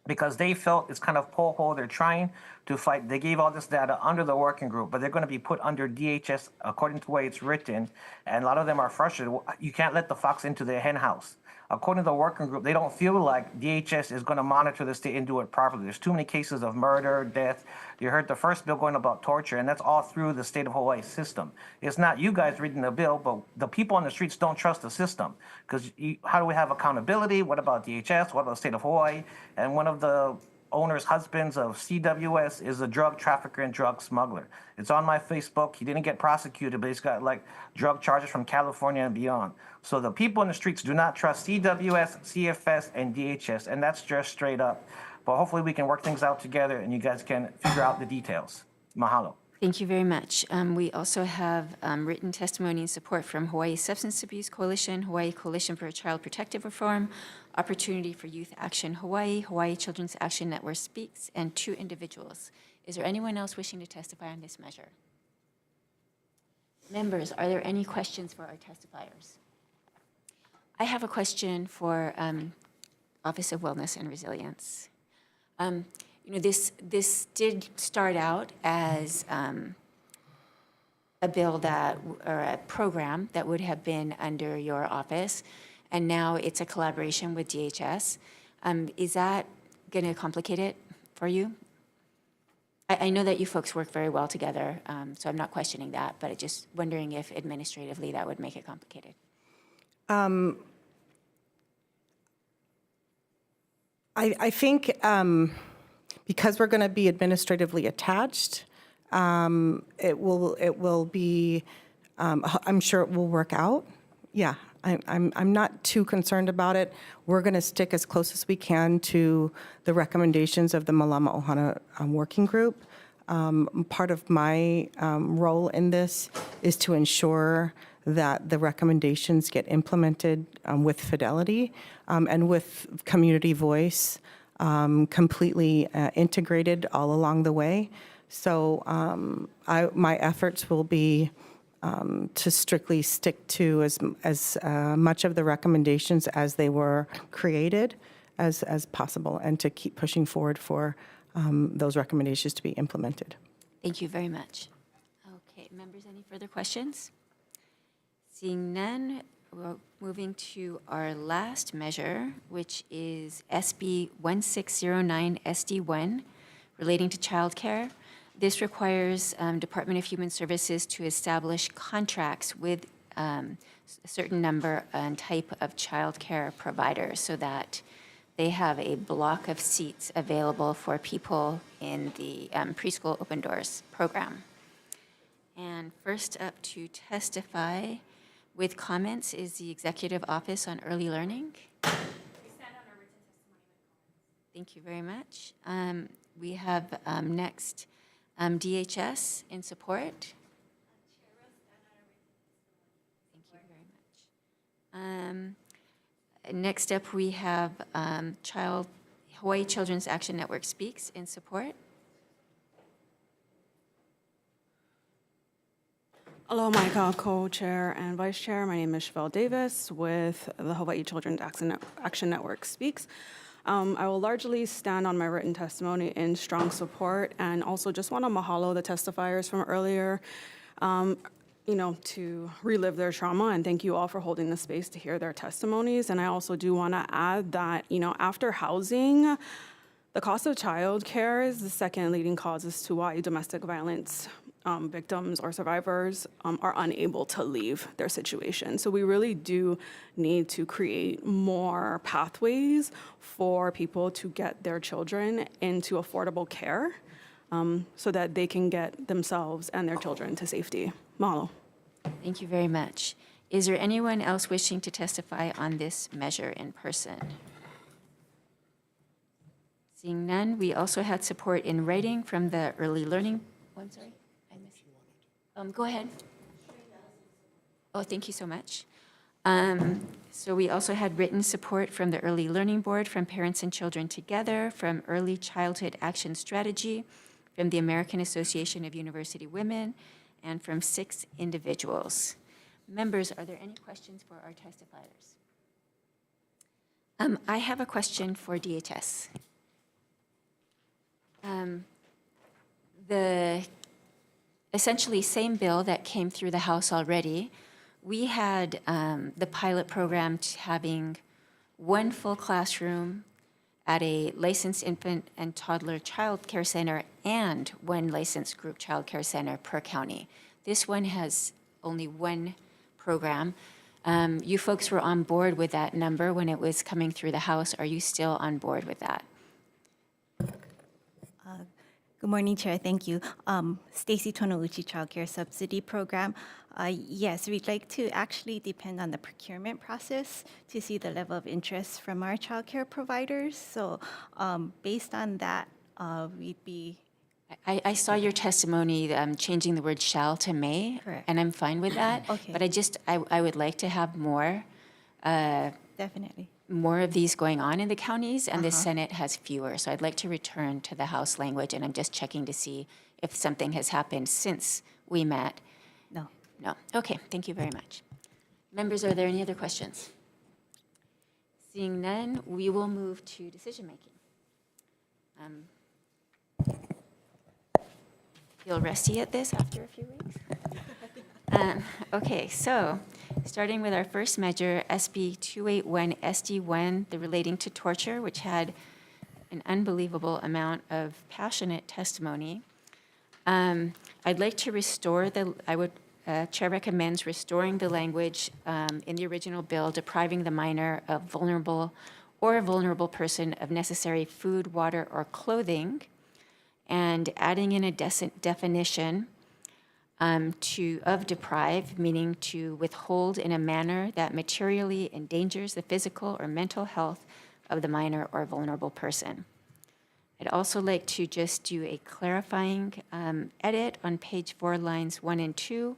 S10: because they felt it's kind of po-ho. They're trying to fight. They gave all this data under the working group, but they're going to be put under DHS according to the way it's written. And a lot of them are frustrated. You can't let the fox into the hen house. According to the working group, they don't feel like DHS is going to monitor the state and do it properly. There's too many cases of murder, death. You heard the first bill going about torture, and that's all through the state of Hawaii system. It's not you guys reading the bill, but the people on the streets don't trust the system. Because how do we have accountability? What about DHS? What about the state of Hawaii? And one of the owner's husbands of CWS is a drug trafficker and drug smuggler. It's on my Facebook. He didn't get prosecuted, but he's got like drug charges from California and beyond. So the people in the streets do not trust CWS, CFS, and DHS, and that's just straight up. But hopefully we can work things out together and you guys can figure out the details. Mahalo.
S1: Thank you very much. We also have written testimony and support from Hawaii Substance Abuse Coalition, Hawaii Coalition for Child Protective Reform, Opportunity for Youth Action Hawaii, Hawaii Children's Action Network Speaks, and 2 individuals. Is there anyone else wishing to testify on this measure? Members, are there any questions for our testifiers? I have a question for Office of Wellness and Resilience. This did start out as a bill or a program that would have been under your office, and now it's a collaboration with DHS. Is that going to complicate it for you? I know that you folks work very well together, so I'm not questioning that, but I'm just wondering if administratively that would make it complicated.
S5: I think because we're going to be administratively attached, it will be. I'm sure it will work out. Yeah, I'm not too concerned about it. We're going to stick as close as we can to the recommendations of the Malama Ohana Working Group. Part of my role in this is to ensure that the recommendations get implemented with fidelity and with community voice completely integrated all along the way. So my efforts will be to strictly stick to as much of the recommendations as they were created, as possible and to keep pushing forward for those recommendations to be implemented.
S1: Thank you very much. Okay, members, any further questions? Seeing none, we're moving to our last measure, which is SB 1609 SD1, relating to childcare. This requires Department of Human Services to establish contracts with a certain number and type of childcare providers so that they have a block of seats available for people in the preschool open doors program. And first up to testify with comments is the Executive Office on Early Learning. Thank you very much. We have next DHS in support. Thank you very much. Next up, we have Hawaii Children's Action Network Speaks in support.
S7: Hello, my co-chair and vice chair. My name is Chevelle Davis with the Hawaii Children's Action Network Speaks. I will largely stand on my written testimony in strong support, and also just want to mahalo the testifiers from earlier, to relive their trauma, and thank you all for holding the space to hear their testimonies. And I also do want to add that, after housing, the cost of childcare is the second leading cause as to why domestic violence victims or survivors are unable to leave their situation. So we really do need to create more pathways for people to get their children into affordable care so that they can get themselves and their children to safety. Mahalo.
S1: Thank you very much. Is there anyone else wishing to testify on this measure in person? Seeing none, we also had support in writing from the Early Learning. Oh, I'm sorry, I missed. Go ahead. Oh, thank you so much. So we also had written support from the Early Learning Board, from Parents and Children Together, from Early Childhood Action Strategy, from the American Association of University Women, and from 6 individuals. Members, are there any questions for our testifiers? I have a question for DHS. The essentially same bill that came through the House already, we had the pilot program having one full classroom at a licensed infant and toddler child care center and one licensed group child care center per county. This one has only one program. You folks were on board with that number when it was coming through the House. Are you still on board with that?
S8: Good morning, Chair. Thank you. Stacy Tonouchi Child Care Subsidy Program. Yes, we'd like to actually depend on the procurement process to see the level of interest from our child care providers. So based on that, we'd be...
S1: I saw your testimony changing the word shall to may,
S8: Correct.
S1: and I'm fine with that.
S8: Okay.
S1: But I would like to have more.
S8: Definitely.
S1: More of these going on in the counties, and the Senate has fewer. So I'd like to return to the House language, and I'm just checking to see if something has happened since we met.
S8: No.
S1: No. Okay, thank you very much. Members, are there any other questions? Seeing none, we will move to decision-making. Feel rusty at this after a few weeks? Okay, so starting with our first measure, SB 281 SD1, the relating to torture, which had an unbelievable amount of passionate testimony. I'd like to restore Chair recommends restoring the language in the original bill, depriving the minor of vulnerable person of necessary food, water, or clothing, and adding in a definition of deprive, meaning to withhold in a manner that materially endangers the physical or mental health of the minor or vulnerable person. I'd also like to just do a clarifying edit on page 4, lines 1 and 2,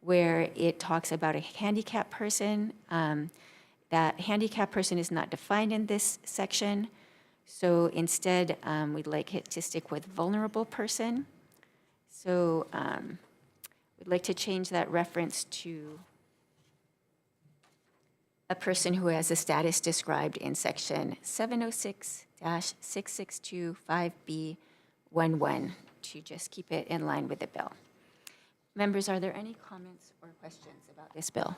S1: where it talks about a handicapped person. That handicapped person is not defined in this section. So instead, we'd like it to stick with vulnerable person. So we'd like to change that reference to a person who has a status described in section 706-6625B11 to just keep it in line with the bill. Members, are there any comments or questions about this bill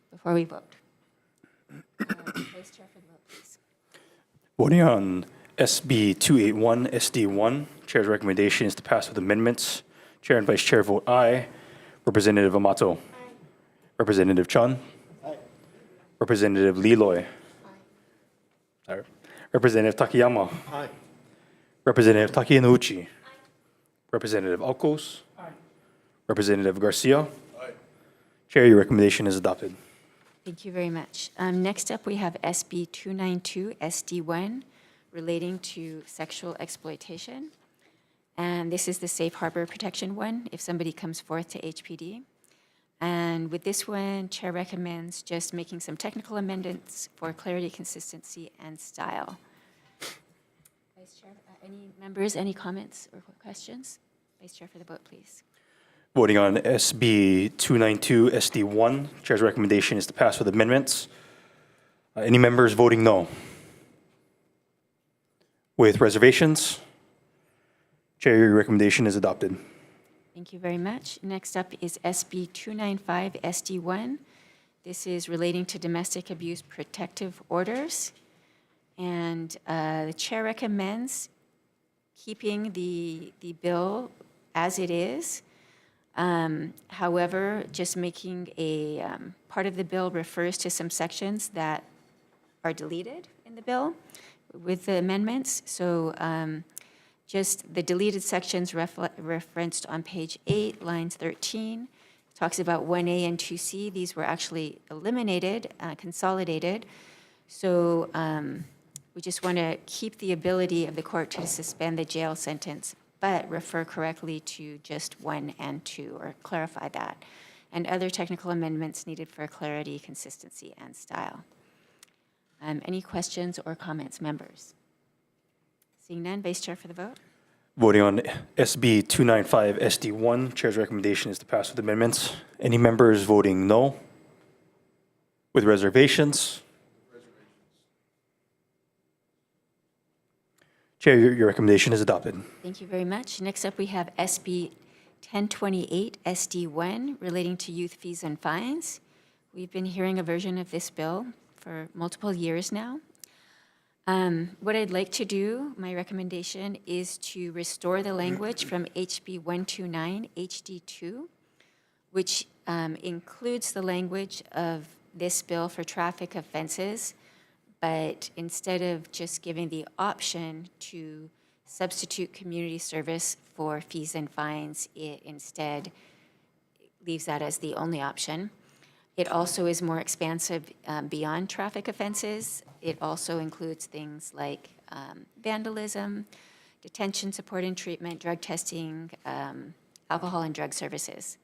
S1: before we vote? Vice Chair for the vote, please.
S9: Voting on SB 281 SD1, Chair's recommendation is to pass with amendments. Chair and Vice Chair vote aye. Representative Amato. Aye. Representative Chun. Aye. Representative Liloy. Aye. Sorry. Representative Takayama.
S3: Aye.
S9: Representative Takenouchi. Aye. Representative Alcos.
S3: Aye.
S9: Representative Garcia. Aye. Chair, your recommendation is adopted.
S1: Thank you very much. Next up, we have SB 292 SD1 relating to sexual exploitation. And this is the safe harbor protection one if somebody comes forth to HPD. And with this one, Chair recommends just making some technical amendments for clarity, consistency, and style. Vice Chair, any members, any comments or questions? Vice Chair for the vote, please.
S9: Voting on SB 292 SD1, Chair's recommendation is to pass with amendments. Any members voting no? With reservations? Chair, your recommendation is adopted.
S1: Thank you very much. Next up is SB 295 SD1. This is relating to domestic abuse protective orders. And the Chair recommends keeping the bill as it is. However, just making a part of the bill refers to some sections that are deleted in the bill with the amendments. So just the deleted sections referenced on page 8, lines 13, talks about 1A and 2C. These were actually eliminated, consolidated. So we just want to keep the ability of the court to suspend the jail sentence, but refer correctly to just 1 and 2, or clarify that, and other technical amendments needed for clarity, consistency, and style. Any questions or comments, members? Seeing none, Vice Chair for the vote.
S9: Voting on SB 295 SD1, Chair's recommendation is to pass with amendments. Any members voting no? With reservations? Chair, your recommendation is adopted.
S1: Thank you very much. Next up, we have SB 1028 SD1 relating to youth fees and fines. We've been hearing a version of this bill for multiple years now. What I'd like to do, my recommendation, is to restore the language from HB 129 HD2, which includes the language of this bill for traffic offenses, but instead of just giving the option to substitute community service for fees and fines, it instead leaves that as the only option. It also is more expansive beyond traffic offenses. It also includes things like vandalism, detention, support and treatment, drug testing, alcohol and drug services.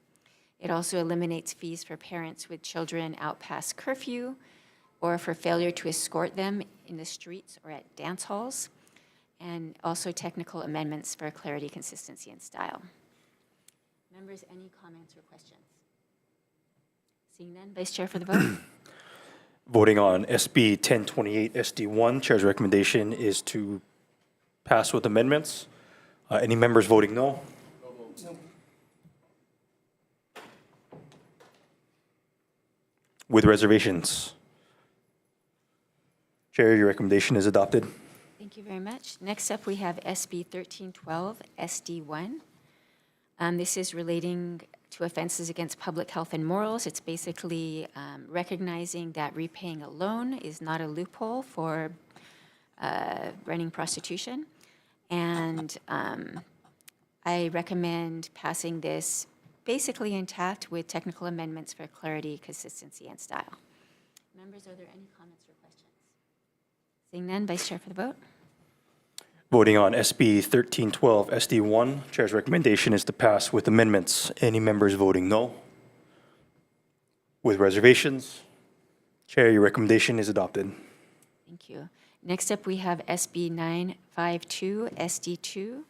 S1: It also eliminates fees for parents with children out past curfew or for failure to escort them in the streets or at dance halls, and also technical amendments for clarity, consistency, and style. Members, any comments or questions? Seeing none, Vice Chair for the vote.
S9: Voting on SB 1028 SD1, Chair's recommendation is to pass with amendments. Any members voting no? No. With reservations? Chair, your recommendation is adopted.
S1: Thank you very much. Next up, we have SB 1312 SD1. This is relating to offenses against public health and morals. It's basically recognizing that repaying a loan is not a loophole for running prostitution. And I recommend passing this basically intact with technical amendments for clarity, consistency, and style. Members, are there any comments or questions? Seeing none, Vice Chair for the vote.
S9: Voting on SB 1312 SD1, Chair's recommendation is to pass with amendments. Any members voting no? With reservations? Chair, your recommendation is adopted.
S1: Thank you. Next up, we have SB 952 SD2.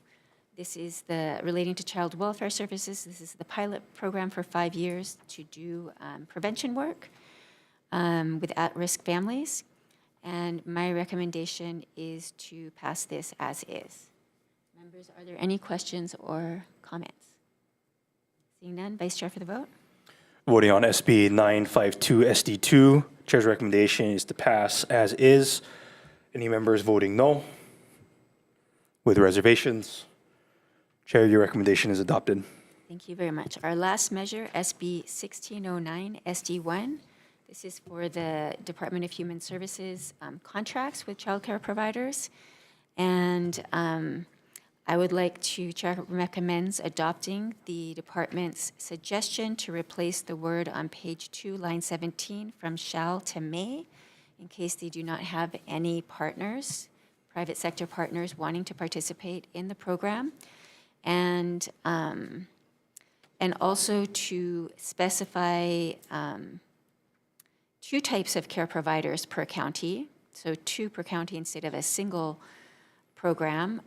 S1: This is the relating to child welfare services. This is the pilot program for 5 years to do prevention work. with at-risk families. And my recommendation is to pass this as is. Members, are there any questions or comments? Seeing none, Vice Chair for the vote.
S9: Voting on SB 952 SD2, Chair's recommendation is to pass as is. Any members voting no? With reservations? Chair, your recommendation is adopted.
S1: Thank you very much. Our last measure, SB 1609 SD1. This is for the Department of Human Services contracts with childcare providers. And I would like to, Chair recommends adopting the department's suggestion to replace the word on page 2, line 17, from shall to may, in case they do not have any partners, private sector partners wanting to participate in the program. And also to specify 2 types of care providers per county, so 2 per county instead of a single program.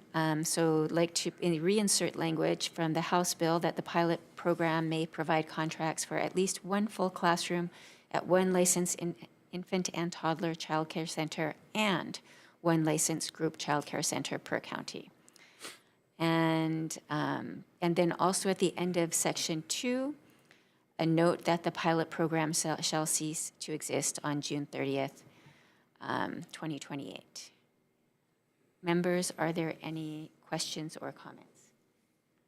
S1: So like to reinsert language from the House bill that the pilot program may provide contracts for at least 1 full classroom at 1 licensed infant and toddler child care center and 1 licensed group child care center per county. And then also at the end of section 2, a note that the pilot program shall cease to exist on June 30th, 2028. Members, are there any questions or comments?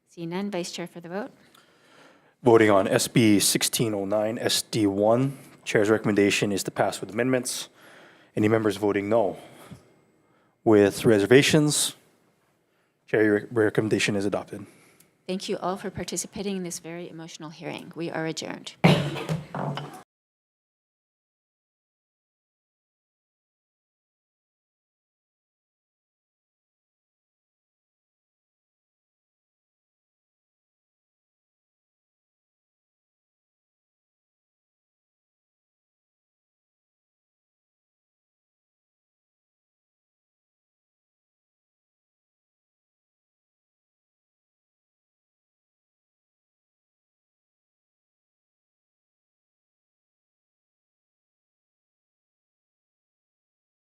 S1: Seeing none, Vice Chair for the vote.
S9: Voting on SB 1609 SD1, Chair's recommendation is to pass with amendments. Any members voting no? With reservations? Chair, your recommendation is adopted.
S1: Thank you all for participating in this very emotional hearing. We are adjourned.